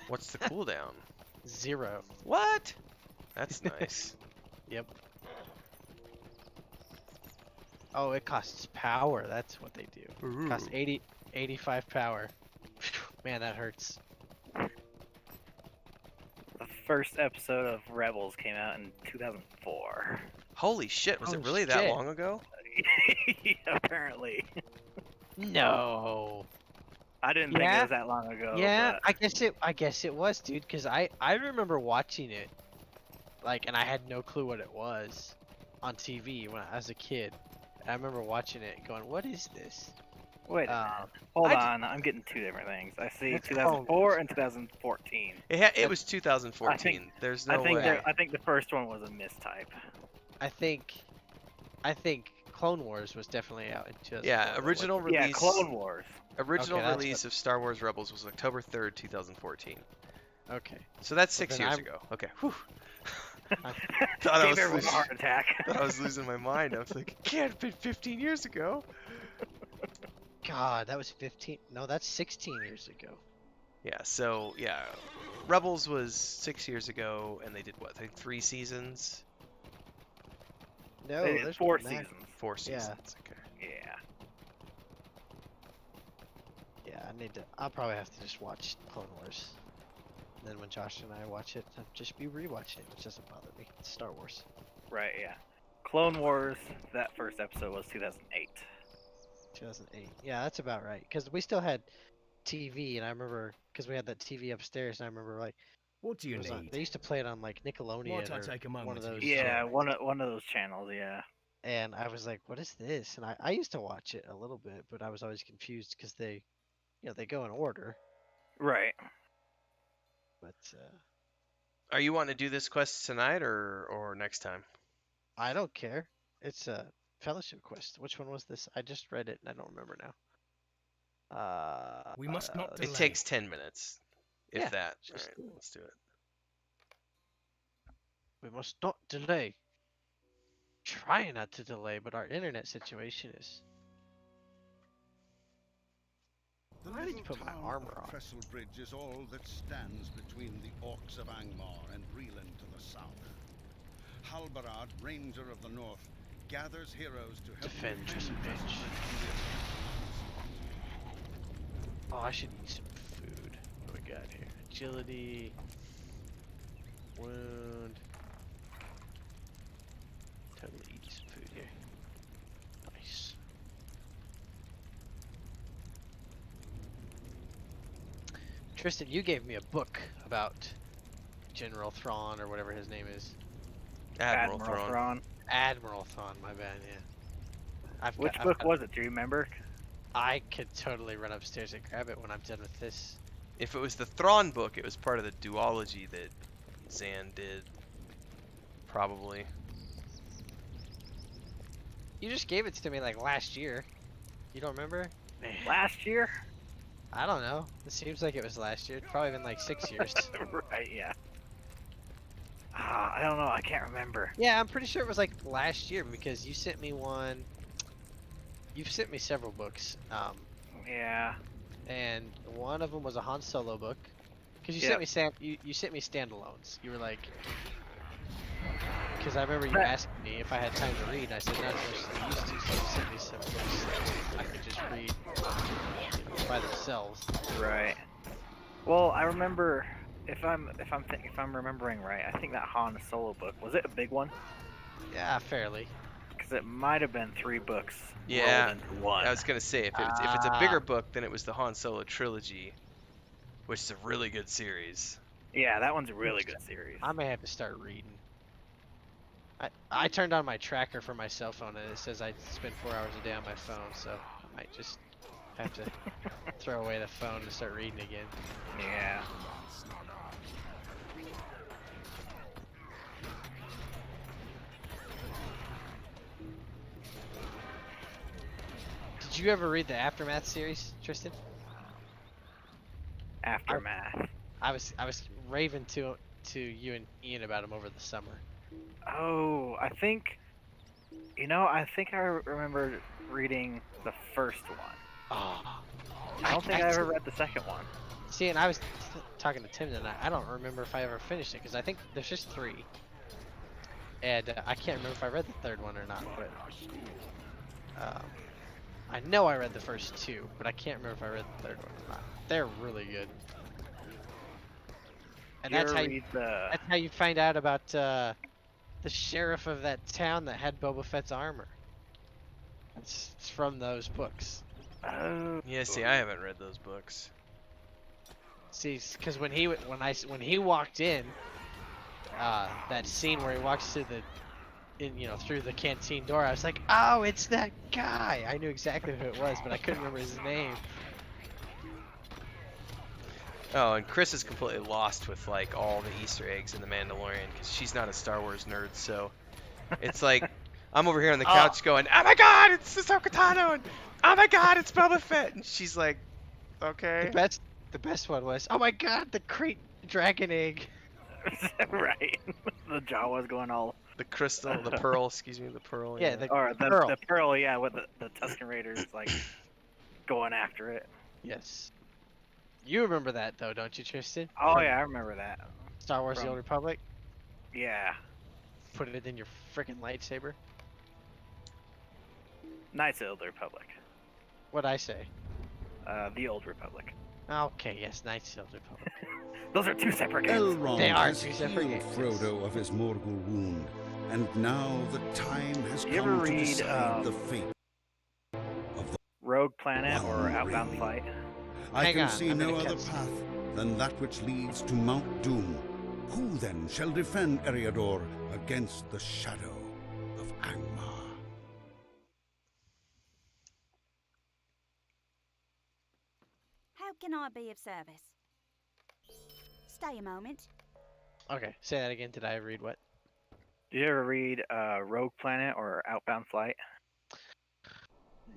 What's the cooldown? 0. What? That's nice. Yep. Oh, it costs power. That's what they do. Ooh. Costs 85 power. Man, that hurts. The first episode of Rebels came out in 2004. Holy shit! Was it Oh, really that shit. long ago? Apparently. No. I didn't think it was that long ago. Yeah, but- I guess it was, dude, because I remember watching it, like, and I had no clue what it was on TV when I was a kid. I remember watching it going, what is this? Wait a Um, minute. Hold I d- on, I'm getting two different things. I see That's 2004 and 2014. It was 2014. There's no way. I think the first one was a mistype. I think Clone Wars was definitely out in 2004. Yeah, original release. Yeah, Clone Wars. Original Okay, that's release of Star Wars Rebels was October 3rd, 2014. Okay. So that's Well, 6 then years I'm- ago. Okay. Whew. I- Thought I Gave was everyone a losing- heart attack. Thought I was losing my mind. I was like, it can't have been 15 years ago. God, that was 15. No, that's 16 years ago. Yeah, so, yeah. Rebels was 6 years ago, and they did what? I think 3 seasons? No, They did there's 4 more than that. seasons. 4 Yeah. seasons. Okay. Yeah. Yeah, I'll probably have to just watch Clone Wars. And then when Josh and I watch it, I'll just be rewatching it, which doesn't bother me. It's Star Wars. Right, yeah. Clone Wars, that first episode was 2008. 2008. Yeah, that's about right. Because we still had TV, and I remember, because we had that TV upstairs, and I remember, like, What do you it was on, need? they used to play it on, like, Nickelodeon Might I or take a one moment of to those. give Yeah, channels? one of those channels, yeah. And I was like, what is this? And I used to watch it a little bit, but I was always confused because they, they go in order. Right. But Are you wanting to do this quest tonight or next time? I don't care. It's a fellowship quest. Which one was this? I just read it and I don't remember now. We must not It delay. takes 10 minutes, if Yeah, that. just Alright, let's do it. We must not delay. Try not to delay, but our internet situation is. The Why did you little put my town armor of on? Trestle Bridge is all that stands between the Orcs of Angmar and Reland to the south. Halbarad, Ranger of the North, gathers heroes to help Defend defend Trestle Trestle Bridge. Bridge from the Oh, I should eat some food. What do we got here? Agility. Wound. Totally eat some food here. Nice. Tristan, you gave me a book about General Thrawn or whatever his name is. Admiral Thrawn. Thrawn. Admiral Thrawn, my bad, yeah. Which book was it? Do you remember? I could totally run upstairs and grab it when I'm done with this. If it was the Thrawn book, it was part of the duology that Zan did. Probably. You just gave it to me like last year. You don't remember? Man, Last year? I don't know. It seems like it was last year. It's probably been like 6 years. Right, yeah. I don't know. I can't remember. Yeah, I'm pretty sure it was like last year because you sent me one. You've sent me several books. Yeah. And one of them was a Han Solo book. Because you Yep. sent me you sent me standalones. You were like, because I remember you Right. asking me if I had time to read, and I said not as much as I used to. So you sent me some books that I could just read by themselves. Right. Well, I remember if I'm remembering right, I think that Han Solo book was it a big one? Yeah, fairly. Because it might have been 3 books. Yeah, rolled into one. I was gonna say if it's a bigger book, then it was the Han Solo trilogy, which is a really good series. Yeah, that one's a really good series. I may have to start reading. I turned on my tracker for my cell phone and it says I spend 4 hours a day on my phone, so I might just have to throw away the phone and start reading again. Yeah. Did you ever read the Aftermath series, Tristan? Aftermath. I was raving to you and Ian about them over the summer. Oh, I think I remember reading the first one. Oh, I don't think I ever read the second one. See, and I was talking to Tim tonight. I don't remember if I ever finished it because I think there's just 3, and I can't remember if I read the third one or not. But I know I read the first 2, but I can't remember if I read the third one or not. They're really good, and Did you that's ever how read the that's how you find out about the sheriff of that town that had Boba Fett's armor. It's from those books. Oh. Yeah, see, I haven't read those books. See, because when he walked in, that scene where he walks to through the canteen door, I was like, oh, it's that guy. I knew exactly who it was, but I couldn't remember his name. Oh, and Chris is completely lost with like all the Easter eggs in The Mandalorian because she's not a Star Wars nerd. So it's like I'm over here on the couch going, "Oh my God, it's Ahsoka Tano!" and "Oh my God, it's Boba Fett!" and she's like, "Okay." The best one was, oh my God, the Crate dragon egg. Right. The Jawas going all. The crystal, the pearl, excuse me, the pearl. Yeah, Or pearl. the pearl, yeah, with the Tusken Raiders like going after it. Yes. You remember that though, don't you, Tristan? Oh yeah, I remember that. Star Wars: The From- Old Republic. Yeah. Put it in your freaking lightsaber. Knights of the Old Republic. What'd I say? The Old Republic. Okay, yes, Knights of the Old Republic. Those are two separate games. Elrond They are has two healed separate games. Frodo of his Morgul wound, and now the time has You ever come to read, decide the fate of the Rogue Planet or One Outbound Ring. Flight. I Hang can on, see I'm no gonna other catch- path than that which leads to Mount Doom. Who then shall defend Eriador against the shadow of Angmar? How can I be of service? Stay a moment. Okay, say that again. Did I read what? Did you ever read Rogue Planet or Outbound Flight?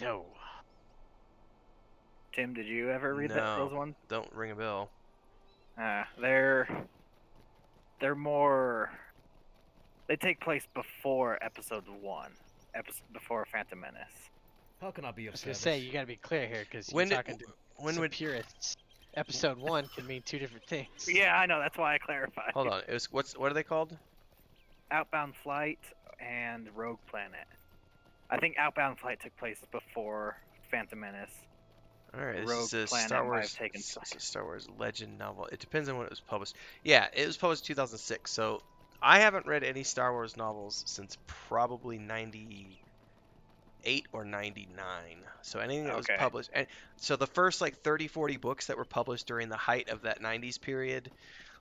No. Tim, did you ever read those ones? Don't ring a bell. They're more. They take place before Episode 1, before Phantom Menace. How can I be I of was gonna service? say you gotta be clear here because you're When talking to when some would purists. Episode 1 can mean two different things. Yeah, I know. That's why I clarified. hold on? It was what are they called? Outbound Flight and Rogue Planet. I think Outbound Flight took place before Phantom Menace. All right, Rogue this is a Planet Star might Wars. have taken It's place. a Star Wars legend novel. It depends on when it was published. Yeah, it was published in 2006. So I haven't read any Star Wars novels since probably 98 or 99. So anything that was Okay. published, and so the first like 30, 40 books that were published during the height of that 90s period,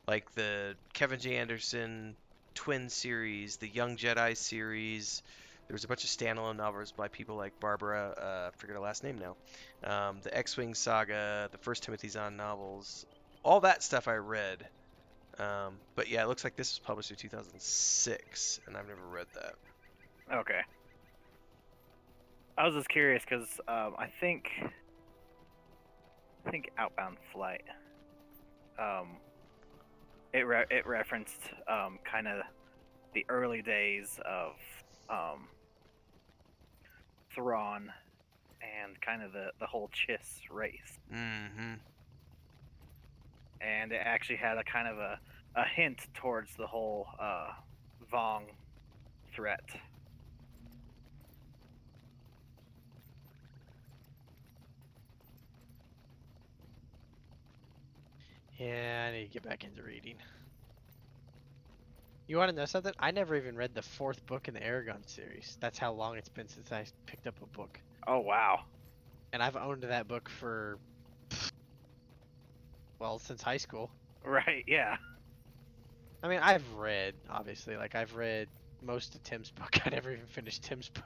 like the Kevin J. Anderson Twin series, the Young Jedi series. There was a bunch of standalone novels by people like Barbara, I forget her last name now. The X-Wing saga, the first Timothy Zahn novels, all that stuff I read. But yeah, it looks like this was published in 2006, and I've never read that. Okay. I was just curious because I think Outbound Flight. It referenced kind of the early days of Thrawn and kind of the whole Chiss race, Mm-hmm. and it actually had a kind of a hint towards the whole Vong threat. Yeah, I need to get back into reading. You want to know something? I never even read the 4th book in the Aragon series. That's how long it's been since I picked up a book. Oh wow! And I've owned that book for, well, since high school. Right? Yeah. I mean, I've read, obviously. Like, I've read most of Tim's book. I never even finished Tim's book.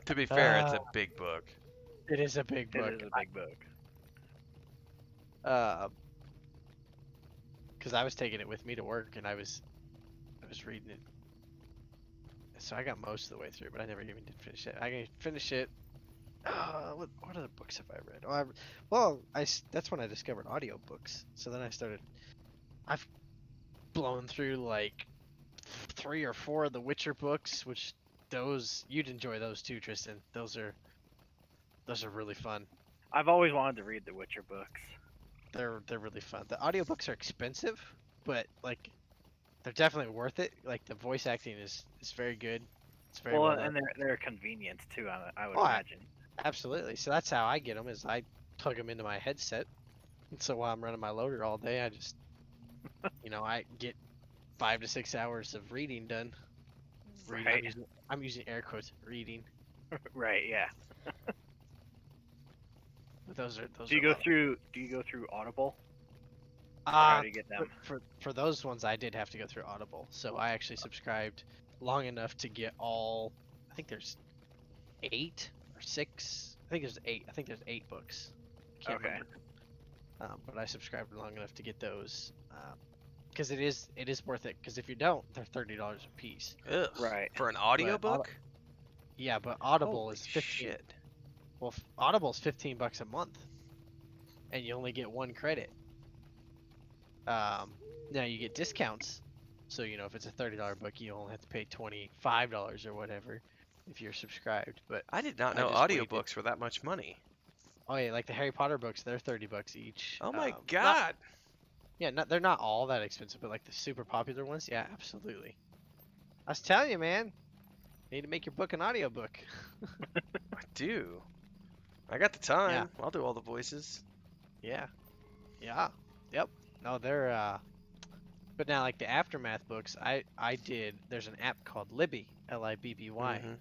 To be fair, it's a big book. It is a big book. It is a big book. Because I was taking it with me to work, and I was reading it. So I got most of the way through, but I never even did finish it. I can finish it. What other books have I read? That's when I discovered audiobooks. So then I've blown through like 3 or 4 of the Witcher books, which you'd enjoy those too, Tristan. Those are really fun. I've always wanted to read the Witcher books. They're really fun. The audiobooks are expensive, but like they're definitely worth it. Like the voice acting is very good. It's very well and done. they're convenient too. I would Oh, imagine. Absolutely. So that's how I get them. Is I plug them into my headset. And so while I'm running my loader all day, I just, I get 5 to 6 hours of reading done. Right. I'm using air quotes. Reading. Right. Yeah. But those are Do you go through Audible? Or Uh, how do you get them? for those ones, I did have to go through Audible, so I actually subscribed long enough to get all. I think there's 8 or 6. I think there's 8. I think there's 8 books. Can't Okay. remember. But I subscribed long enough to get those, because it is worth it. Because if you don't, they're $30 a piece. Ugh. Right. For an audiobook? Yeah, but Audible Holy is 15. shit. Well, Audible's $15 a month, and you only get 1 credit. Now you get discounts, so if it's a $30 book, you only have to pay $25 or whatever if you're subscribed. But I did not I know just waited. audiobooks were that much money. oh yeah, like the Harry Potter books, they're $30 each. Oh my Not- god. yeah, they're not all that expensive, but like the super popular ones, yeah, absolutely. I was telling you, man, you need to make your book an audiobook. I do. I got the time. I'll do all the voices. Yeah. Yep. No, they're but now like the Aftermath books, there's an app called Libby, Libby, Mhm.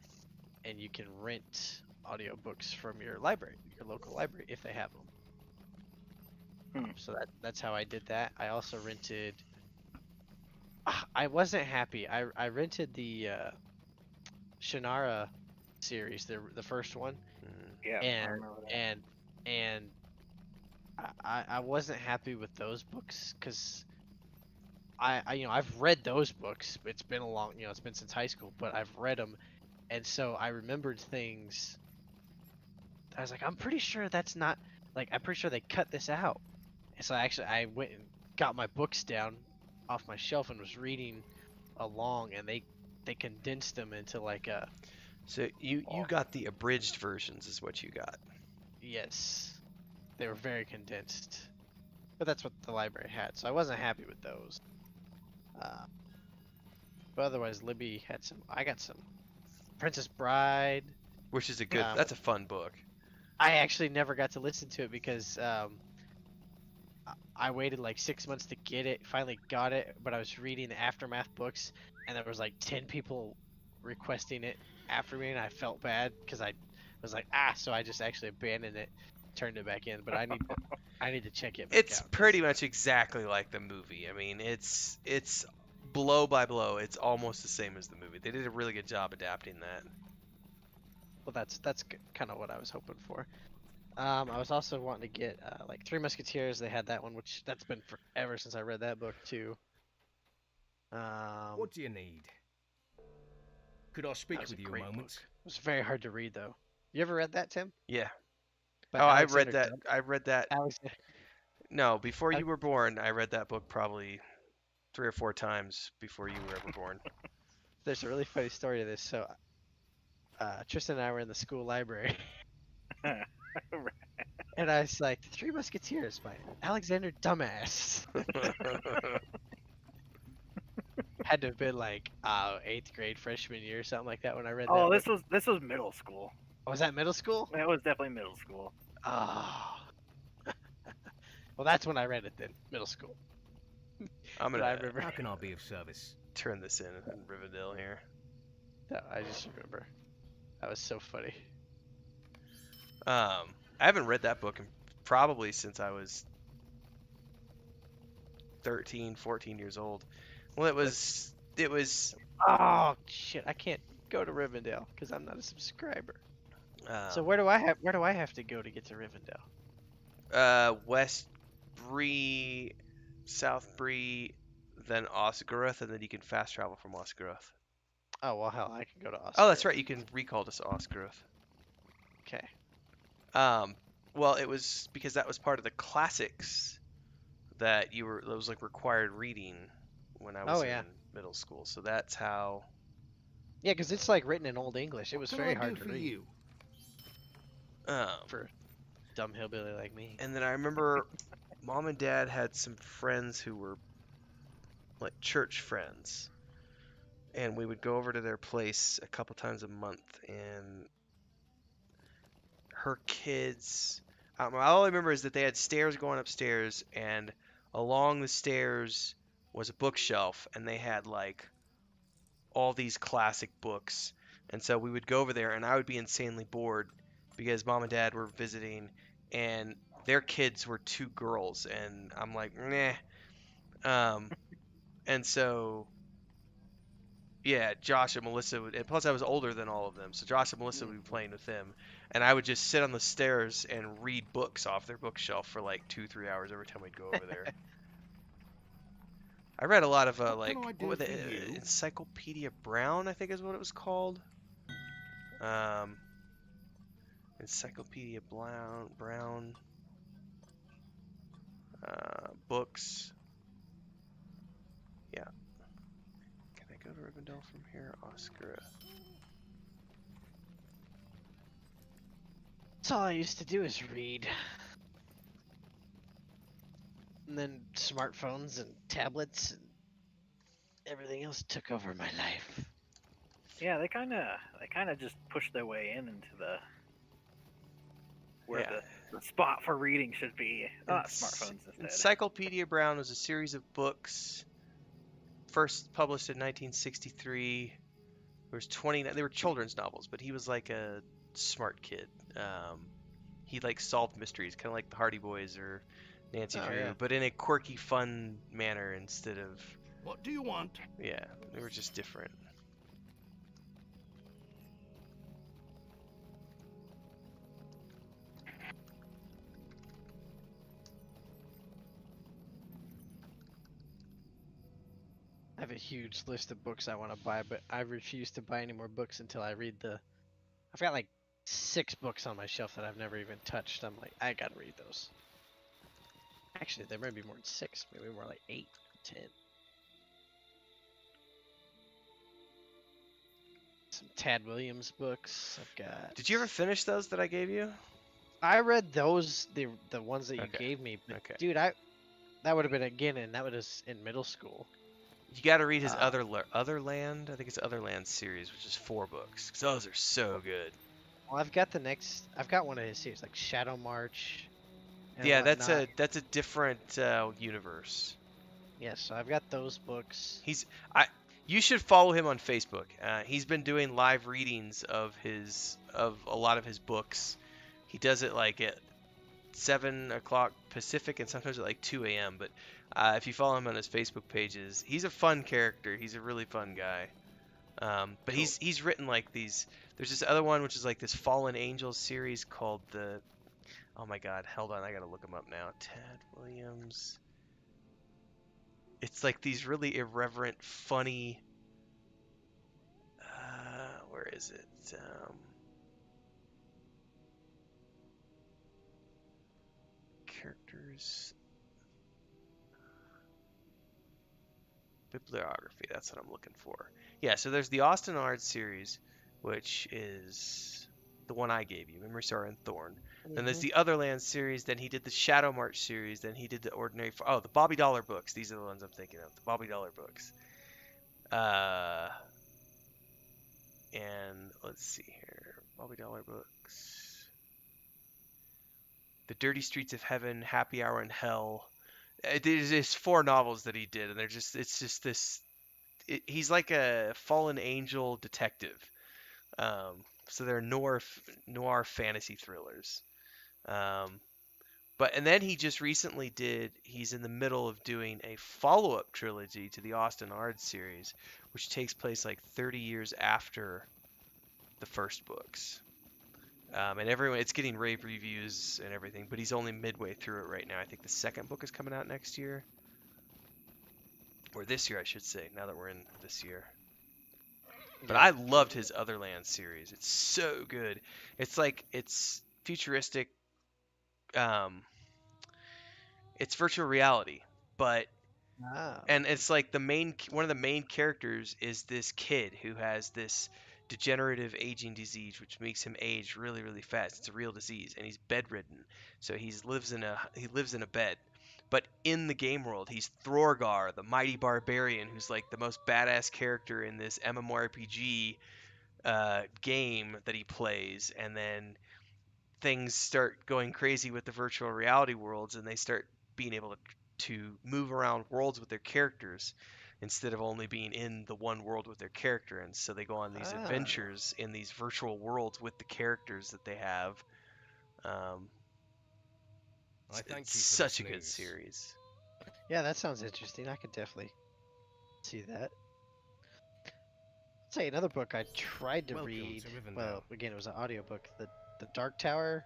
and you can rent audiobooks from your library, your local library, if they have them. Hmm. So that's how I did that. I also rented. I wasn't happy. I rented the Shannara series, the first one, Mhm. Yeah. I and remember that. and I wasn't happy with those books because I've read those books. It's been it's been since high school, but I've read them, and so I remembered things. I was like, I'm pretty sure that's not I'm pretty sure they cut this out. And so I went and got my books down off my shelf and was reading along, and they condensed them into like a So you got the abridged versions is what you got. yes, they were very condensed, but that's what the library had, so I wasn't happy with those. But otherwise, Libby had some. I got some Princess Bride. Which is a good Um, that's a fun book. I actually never got to listen to it because I waited like 6 months to get it. Finally got it, but I was reading the Aftermath books, and there was like 10 people requesting it after me, and I felt bad because I was like, so I just actually abandoned it, turned it back in. But I need to check it back It's out. pretty much exactly like the movie. I mean, it's blow by blow. It's almost the same as the movie. They did a really good job adapting that. Well, that's kind of what I was hoping for. I was also wanting to get like Three Musketeers. They had that one, which that's been forever since I read that book too. What do you need? Could I speak That was with a you a great moment? book. It was very hard to read though. You ever read that, Tim? Yeah. By Oh, I Alexander read that. Dub- I read that. Alexander. No, before I- you were born, I read that book probably 3 or 4 times before you were ever born. There's a really funny story to this. So, Tristan and I were in the school library, and I was like, "The Three Musketeers" by Alexander Dumbass. Had to have been like 8th grade, freshman year, or something like that when I read that. Oh, book. this was middle school. Was that middle school? It was definitely middle school. Oh. Well, that's when I read it then, middle school. I'm But I gonna remember. How can I be of service? turn this in Rivendell here. I just remember. That was so funny. I haven't read that book probably since I was 13, 14 years old. Well, it was Oh shit! I can't go to Rivendell because I'm not a subscriber. So um, where do I have to go to get to Rivendell? West Bree, South Bree, then Osgaroth, and then you can fast travel from Osgaroth. Oh well, hell, I can go to Oscar. Oh, that's right. You can recall to Osgaroth. Okay. Well, it was because that was part of the classics that it was like required reading when I was in middle school. So that's how. Yeah, because it's like written in Old English. It was What can very I hard do to for read you? for dumb hillbilly like me. And then I remember mom and dad had some friends who were like church friends. And we would go over to their place a couple times a month. And her kids, all I remember is that they had stairs going upstairs. And along the stairs was a bookshelf. And they had like all these classic books. And so we would go over there and I would be insanely bored because mom and dad were visiting and their kids were 2 girls, and I'm like, nah. And so yeah, Josh and Melissa would, and plus I was older than all of them, so Josh and Melissa would be playing with them, and I would just sit on the stairs and read books off their bookshelf for like 2-3 hours every time we'd go over there. I read a lot of What like can I what do were the for you? Encyclopedia Brown, I think is what it was called. Um, Encyclopedia Brown books. Yeah. Can I go to Rivendell from here, Oscar? That's all I used to do is read. And then smartphones and tablets and everything else took over my life. Yeah, they kind of just pushed their way into the where Yeah. the spot for reading should be. Enc- Smartphones instead. Encyclopedia Brown was a series of books first published in 1963. There was 29. They were children's novels, but he was like a smart kid. He like solved mysteries, kind of like the Hardy Boys or Nancy Oh, Drew, yeah. but in a quirky, fun manner instead of What do you want? yeah. They were just different. I have a huge list of books I want to buy, but I refuse to buy any more books until I read the. I've got like 6 books on my shelf that I've never even touched. I'm like, I gotta read those. Actually, there might be more than 6, maybe more like 8, 10. Some Tad Williams books. I've got. Did you ever finish those that I gave you? I read those, the ones that you Okay. gave me, but Okay. dude, that would have been again, and that was in middle school. You got to read his Uh, Otherland. I think it's Otherland series, which is 4 books. 'Cause those are so good. Well, I've got one of his series, like Shadow March. And Yeah, whatnot. that's a different universe. Yeah, so I've got those books. You should follow him on Facebook. He's been doing live readings of a lot of his books. He does it like at 7 o'clock Pacific and sometimes at like 2 a.m. But if you follow him on his Facebook pages, he's a fun character. He's a really fun guy. But he's written like these. There's this other one which is like this Fallen Angels series called the. Oh my God! Hold on, I gotta look him up now. Tad Williams. It's like these really irreverent, funny. Where is it? Characters. Bibliography. That's what I'm looking for. Yeah. So there's the Austin Ard series, which is the one I gave you, Memory, Sorrow, and Thorn. Then there's the Otherland series. Then he did the Shadow March series. Then he did the Ordinary. Oh, the Bobby Dollar books. These are the ones I'm thinking of. The Bobby Dollar books. And let's see here. Bobby Dollar books. The Dirty Streets of Heaven, Happy Hour in Hell. There's 4 novels that he did, and it's just this. He's like a fallen angel detective. So they're noir fantasy thrillers. And then he just recently he's in the middle of doing a follow-up trilogy to the Austin Ard series, which takes place like 30 years after the first books. And it's getting rave reviews and everything, but he's only midway through it right now. I think the second book is coming out next year. Or this year, I should say, now that we're in this year. But I loved his Otherland series. It's so good. It's futuristic. It's virtual reality, but and it's like one of the main characters is this kid who has this degenerative aging disease which makes him age really, really fast. It's a real disease, and he's bedridden, so he lives in a bed. But in the game world, he's Thorgar, the mighty barbarian, who's like the most badass character in this MMORPG game that he plays. And then things start going crazy with the virtual reality worlds, and they start being able to move around worlds with their characters instead of only being in the one world with their character. And so they go on these adventures in these virtual worlds with the characters that they have. I thank It's you for this such a good news. series. Yeah, that sounds interesting. I could definitely see that. I'll say another book I tried to Welcome read. to Rivendell. Well, again, it was an audiobook. The Dark Tower,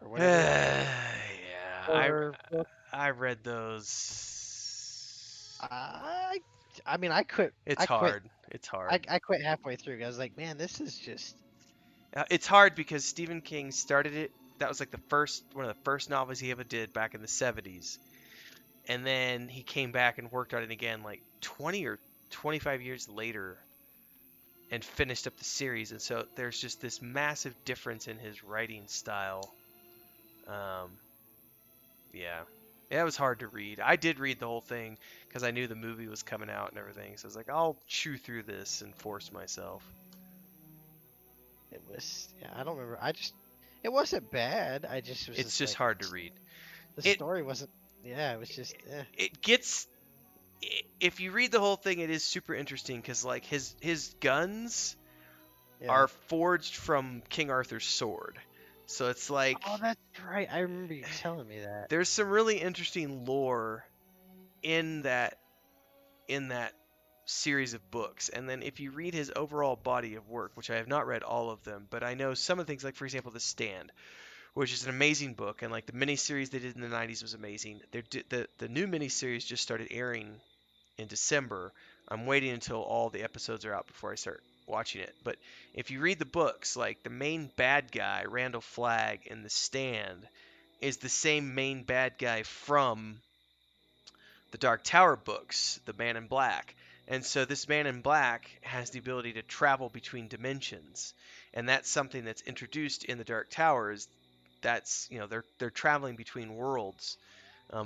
or whatever. Yeah, Horror book. I read those. I mean, I quit. It's I quit. hard. It's hard. I quit halfway through. I was like, man, this is just. It's hard because Stephen King started it. That was like one of the first novels he ever did back in the 70s. And then he came back and worked on it again like 20 or 25 years later and finished up the series. And so there's just this massive difference in his writing style. Yeah. Yeah, it was hard to read. I did read the whole thing because I knew the movie was coming out and everything. So I was like, I'll chew through this and force myself. It was. Yeah, I don't remember. It wasn't bad. I just was. It's just like, hard to read. The story wasn't. Yeah, it was just. It gets. If you read the whole thing, it is super interesting because like his guns Yeah. are forged from King Arthur's sword. So it's like Oh, that's right. I remember you telling me that. there's some really interesting lore in that series of books. And then if you read his overall body of work, which I have not read all of them, but I know some of the things, like for example, The Stand, which is an amazing book, and like the miniseries they did in the 90s was amazing. The new miniseries just started airing in December. I'm waiting until all the episodes are out before I start watching it. But if you read the books, like the main bad guy, Randall Flagg in The Stand, is the same main bad guy from the Dark Tower books, the Man in Black. And so this Man in Black has the ability to travel between dimensions. And that's something that's introduced in the Dark Towers. That's, they're traveling between worlds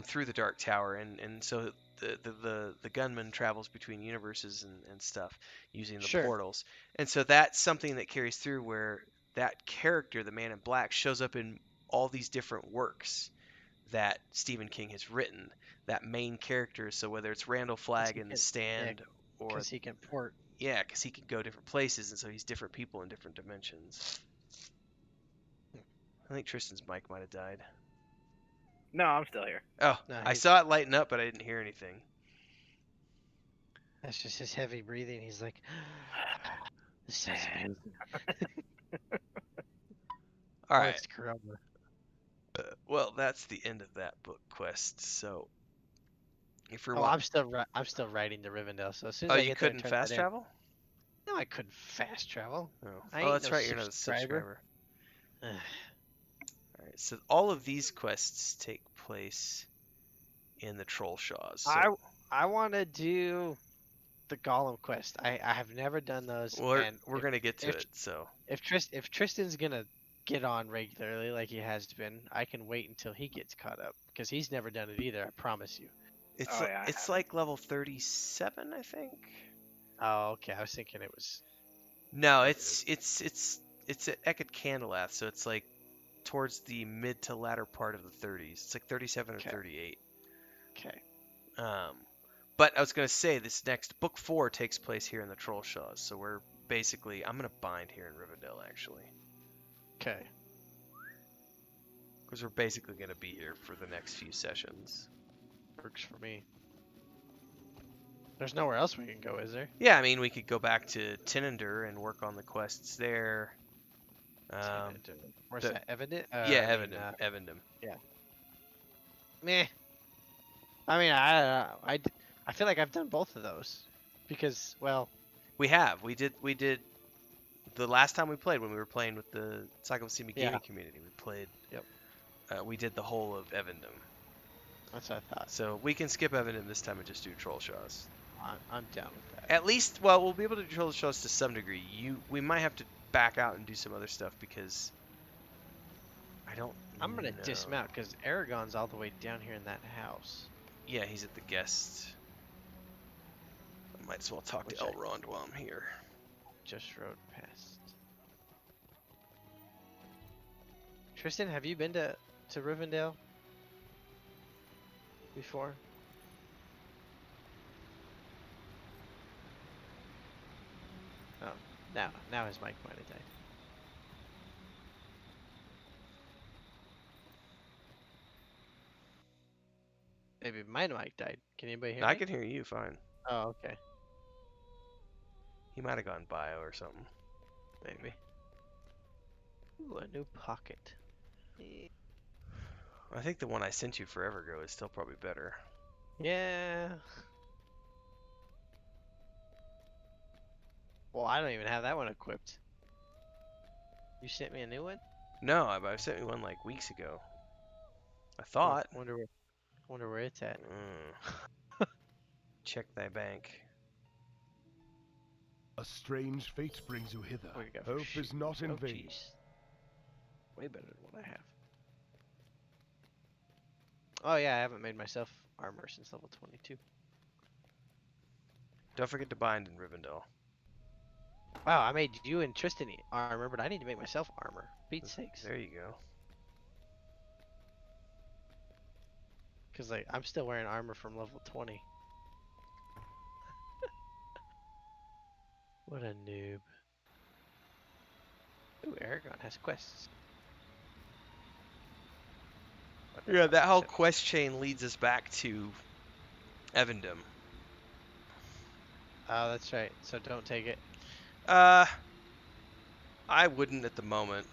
through the Dark Tower. And so the gunman travels between universes and stuff using the Sure. portals. And so that's something that carries through where that character, the Man in Black, shows up in all these different works that Stephen King has written. That main character, so whether it's Randall Flagg in The Stand or Because he can port. yeah, because he can go different places, and so he's different people in different dimensions. I think Tristan's mic might have died. No, I'm still here. Oh, No, I saw it lighten up, but I didn't hear anything. That's just his heavy breathing. He's like, this is amazing. All Oh, right. it's Corona. Well, that's the end of that book quest. So, if you're Oh, I'm still riding to Rivendell. So as soon as oh, I you get there and couldn't turn fast that in- travel? No, I couldn't fast travel. Oh, I oh ain't that's no right. You're not a subscriber. subscriber. All right. So all of these quests take place in the Troll Shaws. So, I want to do the Gollum quest. I have never done those. And we're gonna get to if- it. So if Tristan's gonna get on regularly like he has been, I can wait until he gets caught up because he's never done it either. I promise you. it's Oh, yeah, I it's like level 37, I think. Oh, okay. I was thinking it was. No, it's at Ekid Candlelath, so it's like towards the mid to latter part of the 30s. It's like 37 Okay. or 38. Okay. But I was gonna say this next book 4 takes place here in the Troll Shaws, so I'm gonna bind here in Rivendell actually, Okay. because we're basically gonna be here for the next few sessions. Works for me. There's nowhere else we can go, is there? Yeah, I mean we could go back to Tinnander and work on the quests there. Where's the- that? Evandin? Yeah, Evandum. Meh. I mean, I feel like I've done both of those because, well, We did the last time we played when we were playing with the Cyclopedia Yeah. gaming community. We played. Yep. We did the whole of Evandum, that's what I thought. so we can skip Evandum this time and just do Troll Shaws. I'm down with that. At least, well, we'll be able to do Troll Shaws to some degree. We might have to back out and do some other stuff because I don't. I'm gonna know. dismount because Aragon's all the way down here in that house. Yeah, he's at the guest. I might as well talk to Which I- Elrond while I'm here. Just rode past. Tristan, have you been to Rivendell before? Oh, now his mic might have died. Maybe my mic died. Can anybody hear I me? can hear you fine. Oh, okay. He might have gone bio or something. Maybe. Ooh, a new pocket. I think the one I sent you forever ago is still probably better. Yeah. Well, I don't even have that one equipped. You sent me a new one? No, I sent you one like weeks ago. I thought. Wonder where it's at. Check thy bank. A strange fate brings you hither. What do you got for Hope is shoes? not in Oh, vain. jeez. Way better than what I have. Oh yeah, I haven't made myself armor since level 22. Don't forget to bind in Rivendell. Wow, I made you and Tristan armor, but I need to make myself armor. Pete's sakes. There you go. Because like I'm still wearing armor from level 20. What a noob. Ooh, Aragon has quests. Yeah, that whole quest chain leads us back to Evendom. Oh, that's right. So don't take it. I wouldn't at the moment.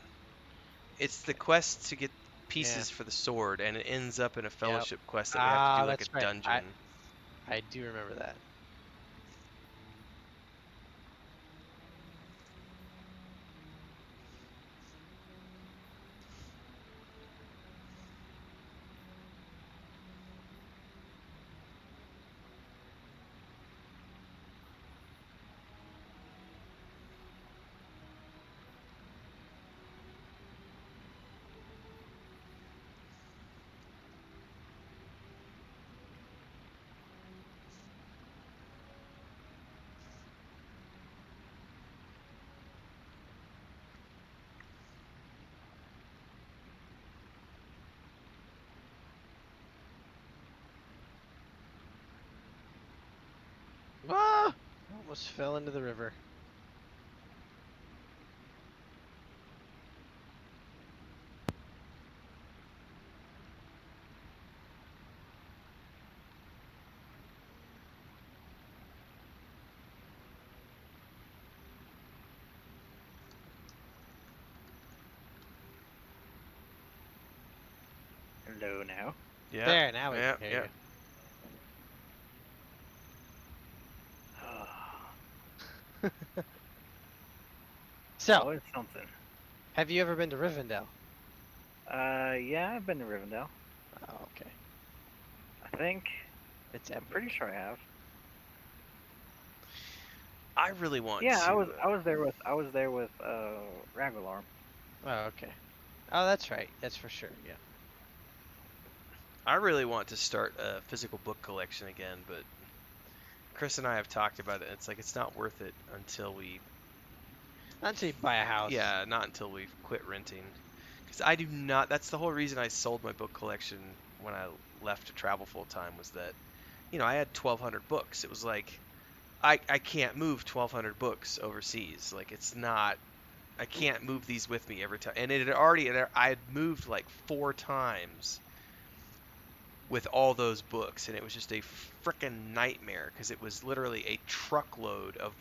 It's the quest to get pieces for the sword, and it ends up in a fellowship quest that we have to do like that's a right. dungeon. I do remember that. Ah! Almost fell into the river. Hello now. Yeah. There, now we yeah, can hear you. So, Always something. have you ever been to Rivendell? Yeah, I've been to Rivendell. Oh, okay. I think. It's I'm pretty sure I have. I really want Yeah, to. I was there with Ragnalarm. Oh, okay. Oh, that's right. That's for sure. Yeah. I really want to start a physical book collection again, but Chris and I have talked about it. It's like it's not worth it until we. Not until you buy a house. Yeah, not until we quit renting. Because I do not. That's the whole reason I sold my book collection when I left to travel full time. Was that, I had 1,200 books. It was like, I can't move 1,200 books overseas. Like it's not. I can't move these with me every time. And it had already. I had moved like 4 times with all those books, and it was just a frickin' nightmare because it was literally a truckload of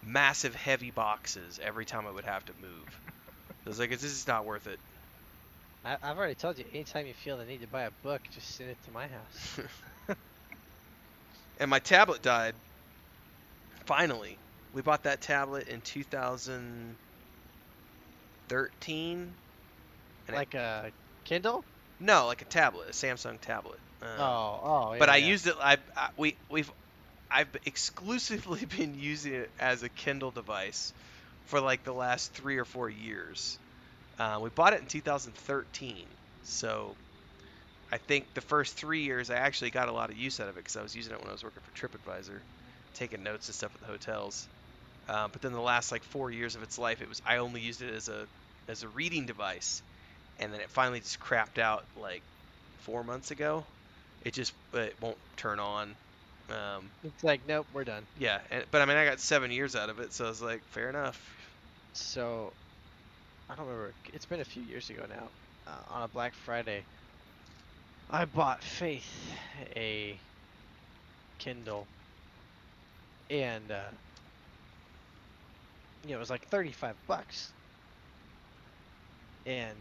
massive heavy boxes every time I would have to move. I was like, this is not worth it. I've already told you, anytime you feel the need to buy a book, just send it to my house. And my tablet died. Finally. We bought that tablet in 2013. Like a Kindle? No, like a tablet, a Samsung tablet. Yeah, but I yeah. used it. I've exclusively been using it as a Kindle device for like the last 3 or 4 years. We bought it in 2013, so I think the first 3 years I actually got a lot of use out of it because I was using it when I was working for TripAdvisor, taking notes and stuff at the hotels. But then the last like 4 years of its life, I only used it as a reading device, and then it finally just crapped out like 4 months ago. It won't turn on. It's like, nope, we're done. Yeah, but I mean, I got 7 years out of it, so I was like, fair enough. So, I don't remember. It's been a few years ago now. On a Black Friday, I bought Faith a Kindle, and it was like $35, and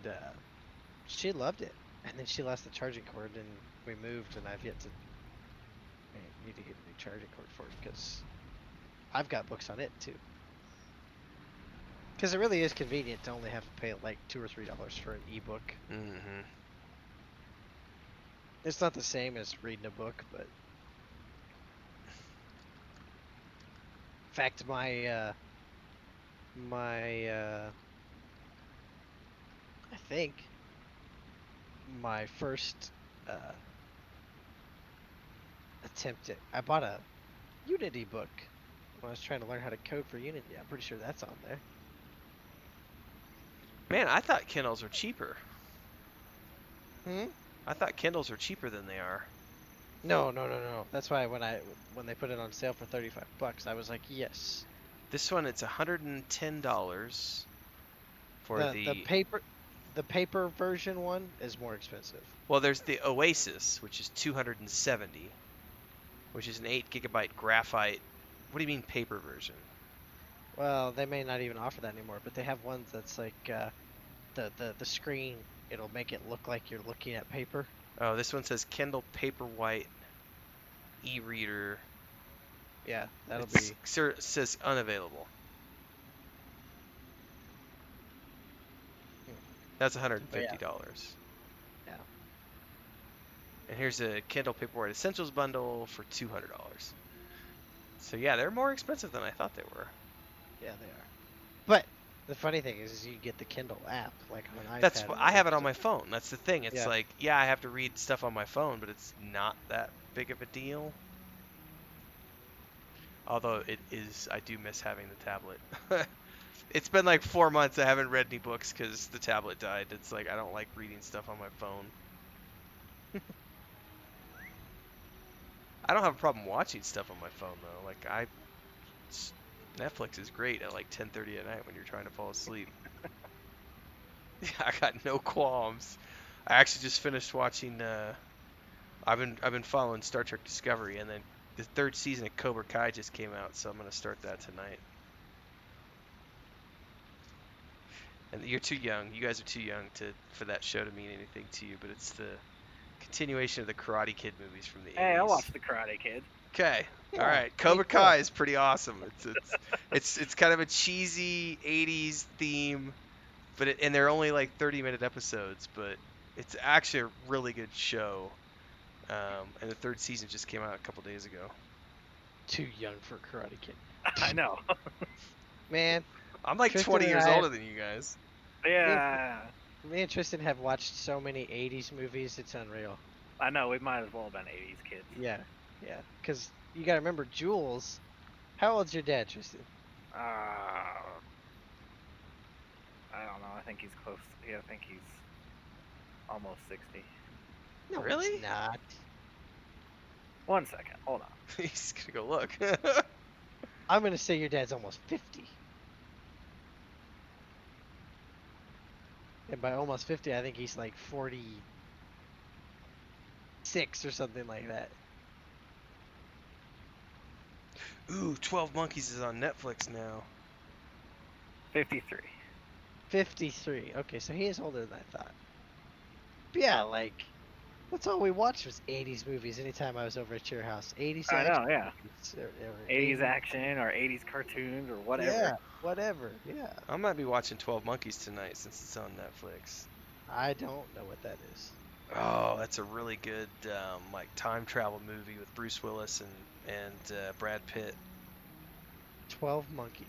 she loved it. And then she lost the charging cord, and we moved, and I've yet to. I need to get a new charging cord for it because I've got books on it too. Because it really is convenient to only have to pay like $2 or $3 for an ebook. Mm-hmm. It's not the same as reading a book, but in fact, I think my first attempt at I bought a Unity book when I was trying to learn how to code for Unity. I'm pretty sure that's on there. Man, I thought Kindles were cheaper. Hmm? I thought Kindles were cheaper than they are. No. That's why when they put it on sale for $35, I was like, yes. This one, it's $110 for the paper version one is more expensive. Well, there's the Oasis, which is $270, which is an 8 GB graphite. What do you mean paper version? Well, they may not even offer that anymore, but they have ones that's like the screen. It'll make it look like you're looking at paper. Oh, this one says Kindle Paperwhite e-reader. Yeah, that'll It be. says unavailable. That's $150. Yeah. And here's a Kindle Paperwhite Essentials bundle for $200. So yeah, they're more expensive than I thought they were. Yeah, they are. But the funny thing is you get the Kindle app like on an iPad. That's I have it on my phone. That's the thing. It's Yeah. like, yeah, I have to read stuff on my phone, but it's not that big of a deal. Although it is, I do miss having the tablet. It's been like 4 months I haven't read any books because the tablet died. It's like I don't like reading stuff on my phone. I don't have a problem watching stuff on my phone though. Like Netflix is great at like 10:30 at night when you're trying to fall asleep. Yeah, I got no qualms. I actually just finished watching. I've been following Star Trek Discovery, and then the 3rd season of Cobra Kai just came out, so I'm gonna start that tonight. And you're too young. You guys are too young for that show to mean anything to you, but it's the continuation of the Karate Kid movies from the 80s. Hey, I watched the Karate Kid. Okay. Yeah, All right. Cobra Kai is pretty awesome. It's kind of a cheesy 80s theme, and they're only like 30-minute episodes, but it's actually a really good show. And the 3rd season just came out a couple days ago. Too young for Karate Kid. I know. Man, I'm like Tristan 20 and years I- older than you guys. Yeah. me and Tristan have watched so many 80s movies, it's unreal. I know. We might as well have been 80s kids. Yeah. Because you gotta remember, Jules. How old's your dad, Tristan? I don't know. I think he's close. Yeah, I think he's almost 60. No, Really? he's not. 1 second. Hold on. He's gonna go look. I'm gonna say your dad's almost 50. And by almost 50, I think he's like 46 or something like that. Ooh, 12 Monkeys is on Netflix now. 53. 53. Okay, so he is older than I thought. But yeah, like, that's all we watched was 80s movies anytime I was over at your house. 80s I know, action yeah. movies or 80s action or 80s cartoons or whatever. Yeah, whatever. Yeah. I might be watching 12 Monkeys tonight since it's on Netflix. I don't know what that is. Oh, that's a really good like time travel movie with Bruce Willis and Brad Pitt. 12 Monkeys.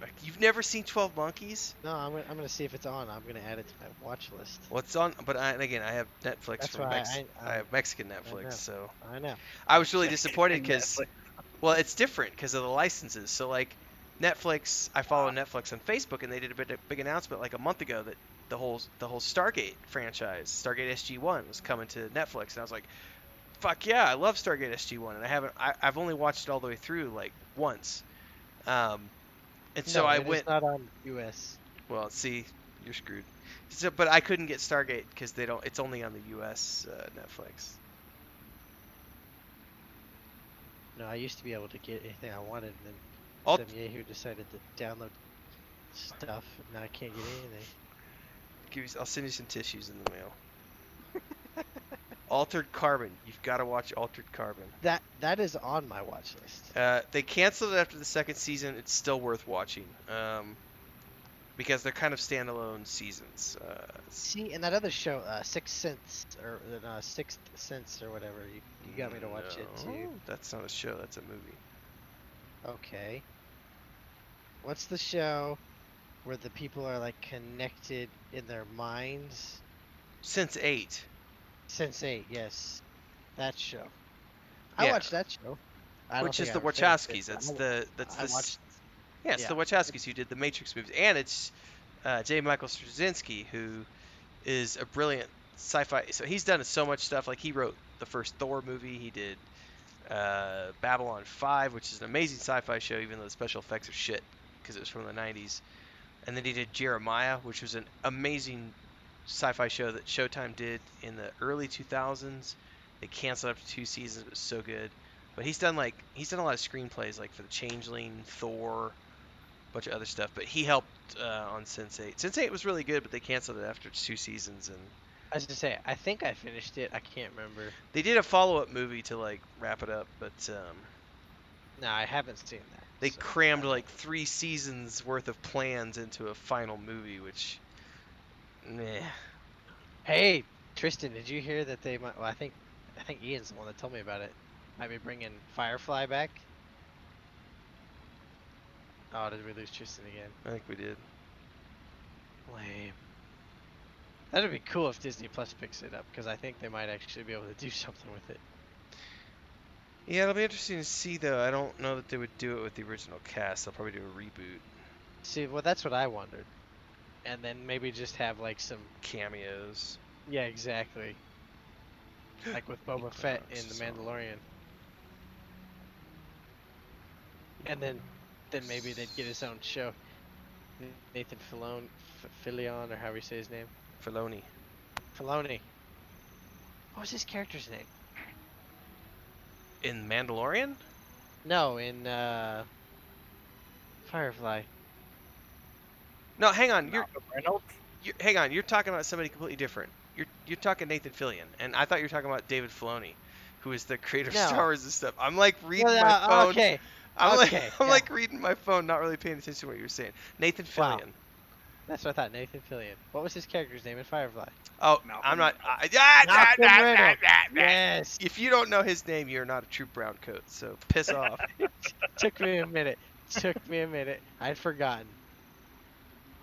Like, you've never seen 12 Monkeys? No, I'm gonna see if it's on. I'm gonna add it to my watch list. Well, it's on, but and again, I have Netflix That's from why I have Mexican know. Netflix, so I know. I was really disappointed because, Netflix. well, it's different because of the licenses. So like Netflix, I follow Netflix on Facebook, and they did a big announcement like a month ago that the whole Stargate franchise, Stargate SG-1, was coming to Netflix, and I was like, fuck yeah, I love Stargate SG-1, and I've only watched it all the way through like once. And so No, I it is went. not on US. Well, see, you're screwed. So, but I couldn't get Stargate because they don't. It's only on the U.S. Netflix. No, I used to be able to get anything I wanted, and then Alt- some Yahoo decided to download stuff, and now I can't get anything. I'll send you some tissues in the mail. Altered Carbon. You've got to watch Altered Carbon. That is on my watch list. They canceled it after the second season. It's still worth watching. Because they're kind of standalone seasons. See, and that other show, Sixth Sense, or Sixth Sense, or whatever, you got me to watch it too. No, that's not a show. That's a movie. Okay. What's the show where the people are like connected in their minds? Sense8. Sense8, yes, that show. I Yeah. watched that show. I don't Which is think the I finished it, Wachowskis. but That's I the watched. yeah, it's the Wachowskis who did the Matrix movies, and it's J. Michael Straczynski, who is a brilliant sci-fi. So he's done so much stuff. Like he wrote the first Thor movie. He did Babylon 5, which is an amazing sci-fi show, even though the special effects are shit because it was from the 90s. And then he did Jeremiah, which was an amazing sci-fi show that Showtime did in the early 2000s. They canceled after 2 seasons. It was so good. But he's done a lot of screenplays, like for The Changeling, Thor, a bunch of other stuff. But he helped on Sense8. Sense8 was really good, but they canceled it after 2 seasons. And I was gonna say, I think I finished it. I can't remember. they did a follow-up movie to like wrap it up, but No, I haven't seen that. they so crammed like 3 seasons worth of plans into a final movie, which, meh. Hey, Tristan, did you hear that they might? Well, I think Ian's the one that told me about it. Might be bringing Firefly back. Oh, did we lose Tristan again? I think we did. Lame. That'd be cool if Disney Plus picks it up, because I think they might actually be able to do something with it. Yeah, it'll be interesting to see, though. I don't know that they would do it with the original cast. They'll probably do a reboot. See, well, that's what I wondered. And then maybe just have like some. Cameos. Yeah, exactly. Like with Boba Fett in The Mandalorian. And then maybe they'd get his own show. Nathan Fillion, or however you say his name. Filoni. Filoni. What was his character's name? In Mandalorian? No, in Firefly. No, hang on. Malcolm Reynolds? Hang on. You're talking about somebody completely different. You're talking Nathan Fillion, and I thought you were talking about David Filoni, who is the creator of No. Star Wars and stuff. I'm like reading Well, my phone. Okay. I'm okay, I'm yeah. like reading my phone, not really paying attention to what you were saying. Nathan Wow. Fillion. That's what I thought. Nathan Fillion. What was his character's name in Firefly? Oh, Malcolm I'm not. Malcolm Reynolds. Yes. If you don't know his name, you're not a true brown coat. So piss off. Took me a minute. I'd forgotten.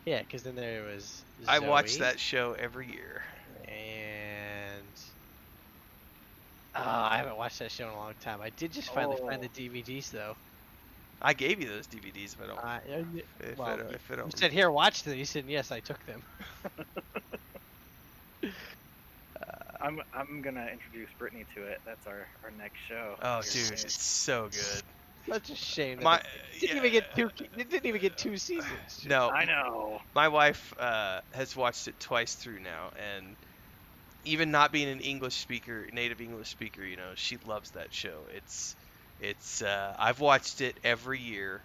Yeah, because then there was I watch Zoe, that show every year. And I haven't watched that show in a long time. I did just finally find the DVDs though. I gave you those DVDs, if I don't. If I you don't. said here, watch them. You said yes, I took them. I'm gonna introduce Brittany to it. That's our next show. Oh, Here dude, soon. it's so good. Such a shame. That My it didn't even get two. It didn't even get 2 seasons. No, I know. my wife has watched it twice through now, and even not being an native English speaker, you know, she loves that show. It's I've watched it every year,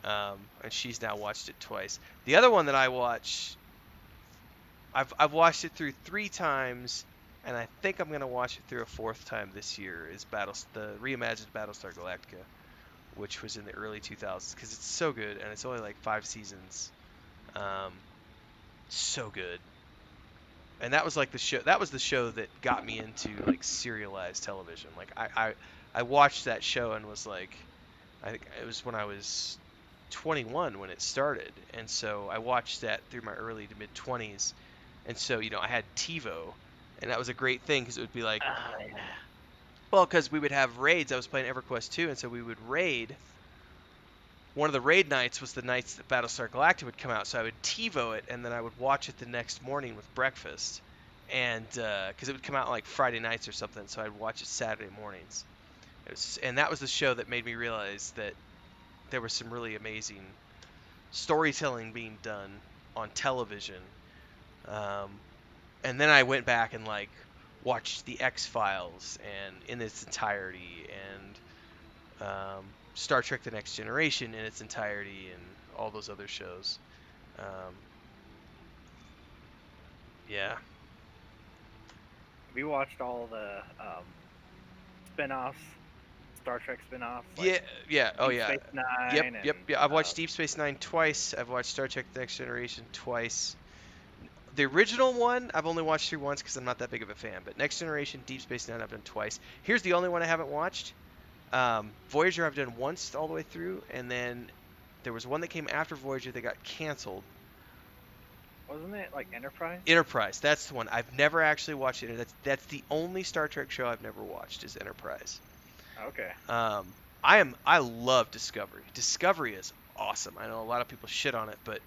and she's now watched it twice. The other one that I watch, I've watched it through 3 times, and I think I'm gonna watch it through a 4th time this year. Is the reimagined Battlestar Galactica, which was in the early 2000s, because it's so good, and it's only like 5 seasons. So good. And that was like the show. That was the show that got me into like serialized television. Like I watched that show and was like, I think it was when I was 21 when it started, and so I watched that through my early to mid 20s. And so, you know, I had TiVo, and that was a great thing because it would be like, well, because we would have raids. I was playing EverQuest 2, and so we would raid. One of the raid nights was the nights that Battlestar Galactica would come out, so I would TiVo it, and then I would watch it the next morning with breakfast, and because it would come out like Friday nights or something, so I'd watch it Saturday mornings. And that was the show that made me realize that there was some really amazing storytelling being done on television And then I went back and like watched the X-Files and in its entirety, and Star Trek: The Next Generation in its entirety, and all those other shows. Yeah. We watched all the spin-offs, Star Trek spin-offs. Yeah, yeah, oh Deep yeah. Space Nine Yep, and, yep, yeah. I've watched Deep Space Nine twice. I've watched Star Trek: The Next Generation twice. The original one I've only watched through once because I'm not that big of a fan. But Next Generation, Deep Space Nine I've done twice. Here's the only one I haven't watched. Voyager I've done once all the way through, and then there was one that came after Voyager that got canceled. Wasn't it like Enterprise? Enterprise, that's the one. I've never actually watched it. That's the only Star Trek show I've never watched is Enterprise. Okay. I love Discovery. Discovery is awesome. I know a lot of people shit on it, but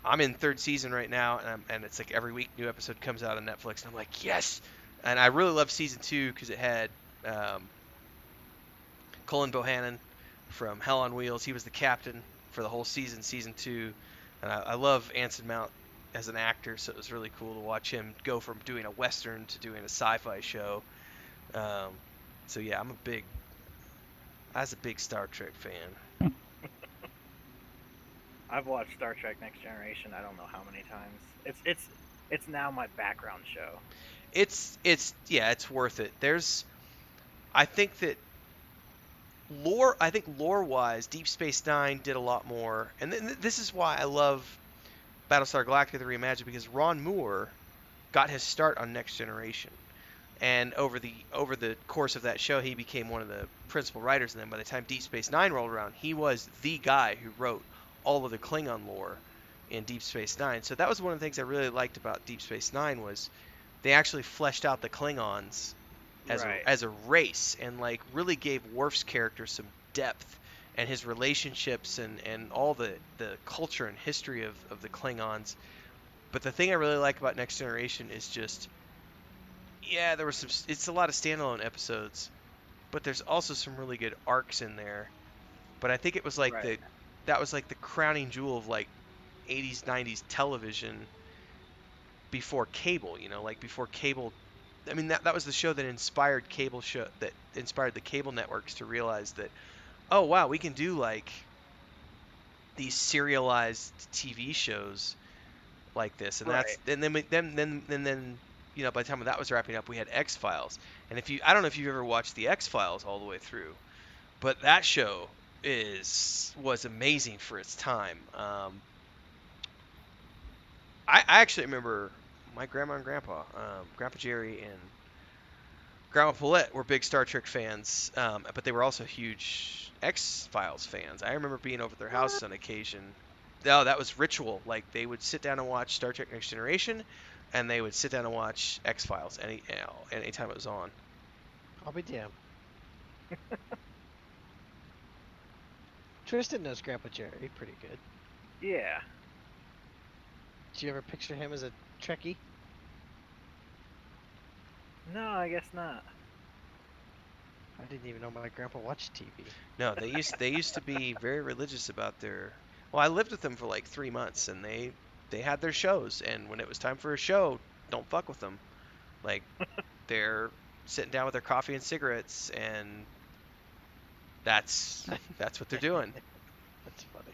I'm in third season right now, and it's like every week new episode comes out on Netflix, and I'm like, yes! And I really love season 2 because it had Colin Bohannon from Hell on Wheels. He was the captain for the whole season 2, and I love Anson Mount as an actor, so it was really cool to watch him go from doing a western to doing a sci-fi show. So yeah, I was a big Star Trek fan. I've watched Star Trek Next Generation. I don't know how many times. It's now my background show. It's worth it. I think lore wise, Deep Space Nine did a lot more, and this is why I love Battlestar Galactica: The Reimagined, because Ron Moore got his start on Next Generation, and over the course of that show, he became one of the principal writers. And then by the time Deep Space Nine rolled around, he was the guy who wrote all of the Klingon lore in Deep Space Nine. So that was one of the things I really liked about Deep Space Nine was they actually fleshed out the Klingons as a race, and like really gave Worf's character some depth, and his relationships and all the culture and history of the Klingons. But the thing I really like about Next Generation is just, yeah, there was it's a lot of standalone episodes, but there's also some really good arcs in there. But I think it was like that was like the crowning jewel of like 80s 90s television before cable, like before cable. I mean, that was the show that inspired the cable networks to realize that, oh wow, we can do like these serialized TV shows like this, and then by the time that was wrapping up, we had X-Files. And I don't know if you've ever watched the X-Files all the way through, but that show was amazing for its time. I actually remember my grandma and grandpa, Grandpa Jerry and Grandma Paulette were big Star Trek fans, but they were also huge X-Files fans. I remember being over at their house on occasion. No, that was ritual. Like, they would sit down and watch Star Trek Next Generation, and they would sit down and watch X-Files anytime it was on. I'll be damned. Tristan knows Grandpa Jerry pretty good. Yeah. Did you ever picture him as a Trekkie? No, I guess not. I didn't even know my grandpa watched TV. No, they used to be very religious about their. Well, I lived with them for like 3 months, and they had their shows, and when it was time for a show, don't fuck with them. Like, they're sitting down with their coffee and cigarettes, and that's what they're doing. That's funny.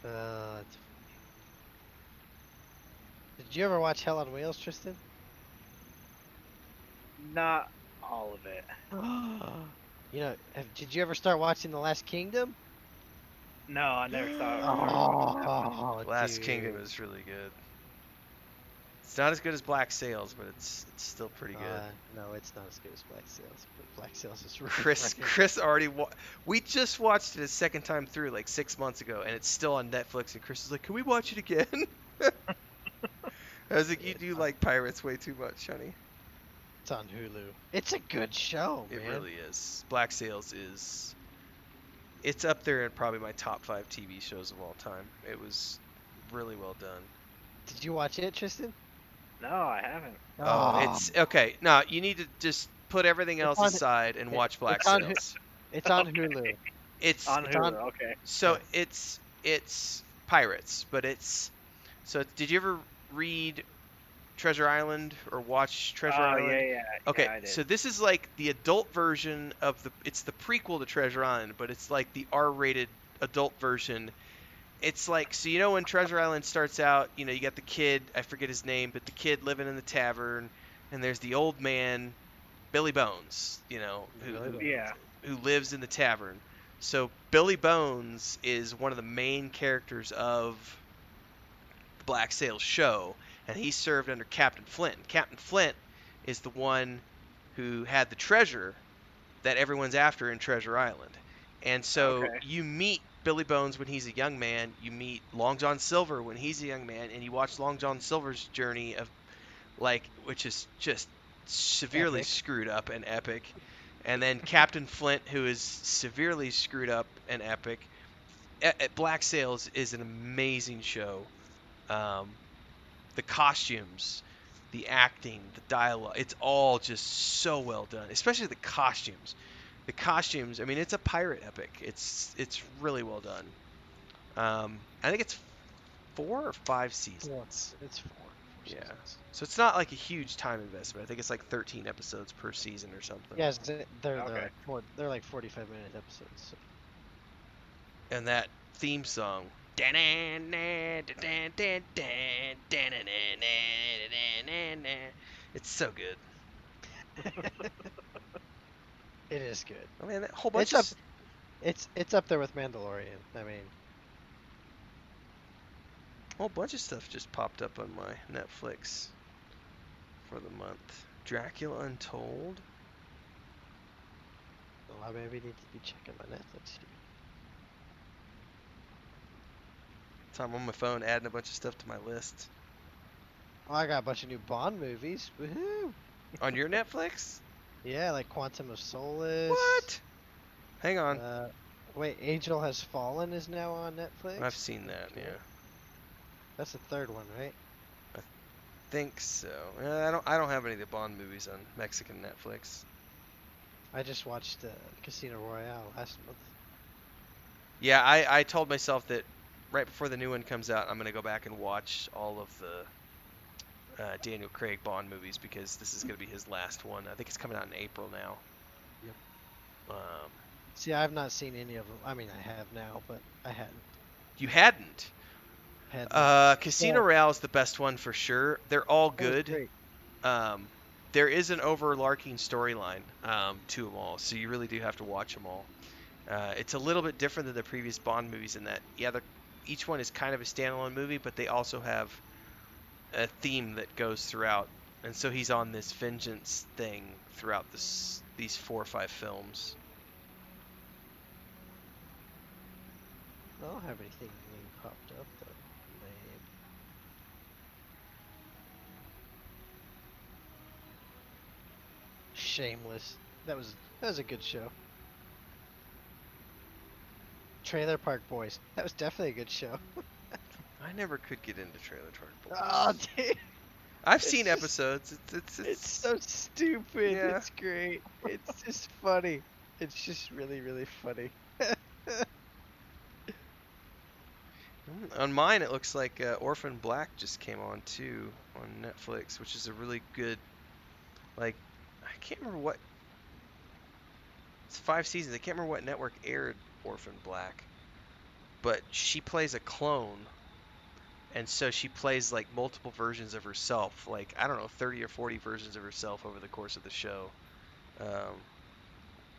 That's funny. Did you ever watch Hell on Wheels, Tristan? Not all of it. Did you ever start watching The Last Kingdom? No, I never saw it. Oh, Last dude. Kingdom is really good. It's not as good as Black Sails, but it's still pretty good. No, it's not as good as Black Sails, but Black Sails is really Chris already we just watched it a second time through like 6 months ago, and it's still on Netflix, and Chris is like, can we watch it again? I was like, you do like pirates way too much, honey. It's on Hulu. It's a good show, man. It really is. Black Sails it's up there in probably my top 5 TV shows of all time. It was really well done. Did you watch it, Tristan? No, I haven't. Oh, it's okay. No, you need to just put everything else aside and watch Black Sails. It's on Hulu. It's on Hulu. Okay. So it's it's pirates, but it's so. Did you ever read Treasure Island or watch Treasure Oh Island? yeah, Okay, I did. so this is like the adult version of it's the prequel to Treasure Island, but it's like the R-rated adult version. It's like, so you know when Treasure Island starts out, you know, you got the kid, I forget his name, but the kid living in the tavern, and there's the old man, Billy Bones, you know, Yeah. who lives in the tavern. So Billy Bones is one of the main characters of the Black Sails show, and he served under Captain Flint. Captain Flint is the one who had the treasure that everyone's after in Treasure Island. And so Okay. you meet Billy Bones when he's a young man, you meet Long John Silver when he's a young man, and you watch Long John Silver's journey of which is just severely Epic. screwed up and epic. And then Captain Flint, who is severely screwed up and epic. Black Sails is an amazing show. The costumes, the acting, the dialogue, it's all just so well done, especially the costumes. The costumes, I mean, it's a pirate epic. It's really well done. I think it's 4 or 5 seasons. Well, it's four. Yeah. Seasons. So it's not like a huge time investment. I think it's like 13 episodes per season or something. Yes, they're Okay. like 45-minute episodes. So. And that theme song. It's so good. It is good. I mean, that whole bunch It's of It's up there with Mandalorian. I mean, whole bunch of stuff just popped up on my Netflix for the month. Dracula Untold. well, I maybe need to be checking my Netflix. Here. So I'm on my phone adding a bunch of stuff to my list. Oh, I got a bunch of new Bond movies. Woohoo! On your Netflix? Yeah, like Quantum of Solace. What? Hang on. Wait, Angel Has Fallen is now on Netflix. I've seen that, yeah. That's the third one, right? Think so. I don't have any of the Bond movies on Mexican Netflix. I just watched Casino Royale last month. Yeah, I told myself that right before the new one comes out, I'm gonna go back and watch all of the Daniel Craig Bond movies because this is gonna be his last one. I think it's coming out in April now. Yep. See, I've not seen any of them. I mean, I have now, but I hadn't. You hadn't. Hadn't. Casino Royale is the best one for sure. They're all That was good. great. There is an overarching storyline to them all, so you really do have to watch them all. It's a little bit different than the previous Bond movies in that, yeah, each one is kind of a standalone movie, but they also have a theme that goes throughout. And so he's on this vengeance thing throughout these 4 or 5 films. I don't have anything new popped up though. Lame. Shameless. That was a good show. Trailer Park Boys. That was definitely a good show. I never could get into Trailer Park Boys. Oh, dude. I've it's seen just- episodes. It's so stupid. Yeah. It's great. It's just funny. It's just really, really funny. On mine, it looks like Orphan Black just came on too on Netflix, which is a really good, like, I can't remember what. It's 5 seasons. I can't remember what network aired Orphan Black, but she plays a clone, and so she plays like multiple versions of herself, like I don't know, 30 or 40 versions of herself over the course of the show.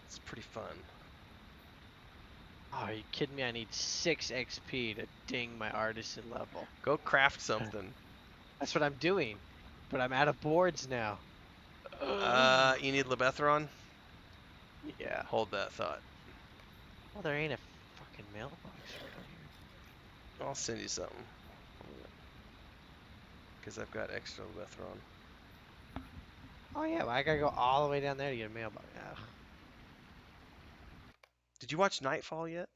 It's pretty fun. Oh, are you kidding me? I need 6 XP to ding my artisan level. Go craft something. That's what I'm doing. But I'm out of boards now. You need Lebethron? Yeah. Hold that thought. Well, there ain't a fucking mailbox right here. I'll send you something. Because I've got extra Lebethron. Oh yeah, well, I gotta go all the way down there to get a mailbox. Ugh. Did you watch Nightfall yet?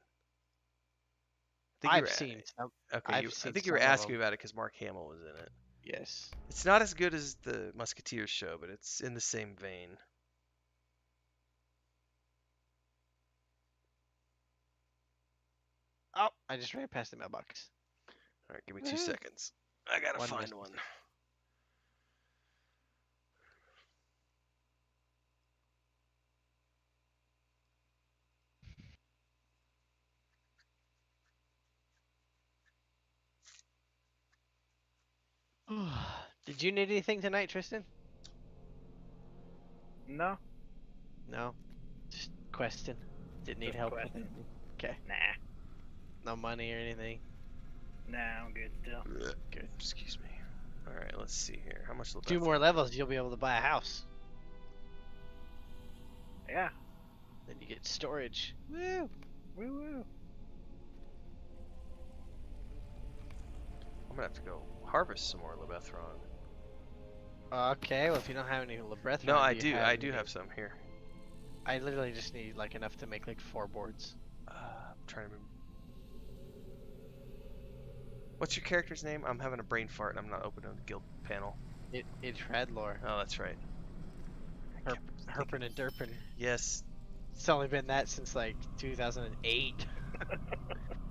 I've seen some. Okay, I've I seen think you were some of asking them. me about it because Mark Hamill was in it. Yes. It's not as good as the Musketeers show, but it's in the same vein. Oh, I just ran past the mailbox. All right, give me 2 Woohoo. seconds. I gotta One find missed. one. Did you need anything tonight, Tristan? No. No. Just questing. Didn't need Just help questing. with anything. Okay. Nah. No money or anything. Nah, I'm good still. Good. Excuse me. All right, let's see here. How much? 2 more levels, you'll be able to buy a house. Yeah. Then you get storage. Woo! Woo woo. I'm gonna have to go harvest some more Lebethron. Okay, well if you don't have any Lebrethren, No, I you do. have I do any- have some here. I literally just need like enough to make like 4 boards. I'm trying to remember. What's your character's name? I'm having a brain fart and I'm not opening the guild panel. Idrahdlor. Oh, that's right. I kept thinking- Herpin and Derpin. Yes. It's only been that since like 2008.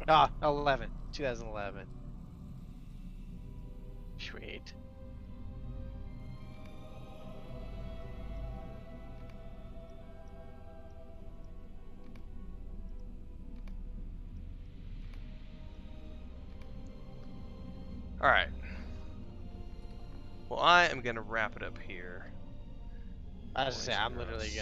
Ah, 11. 2011. Sweet. All right. Well, I am gonna wrap it up here. I was gonna say, I'm Poison literally Rose. gonna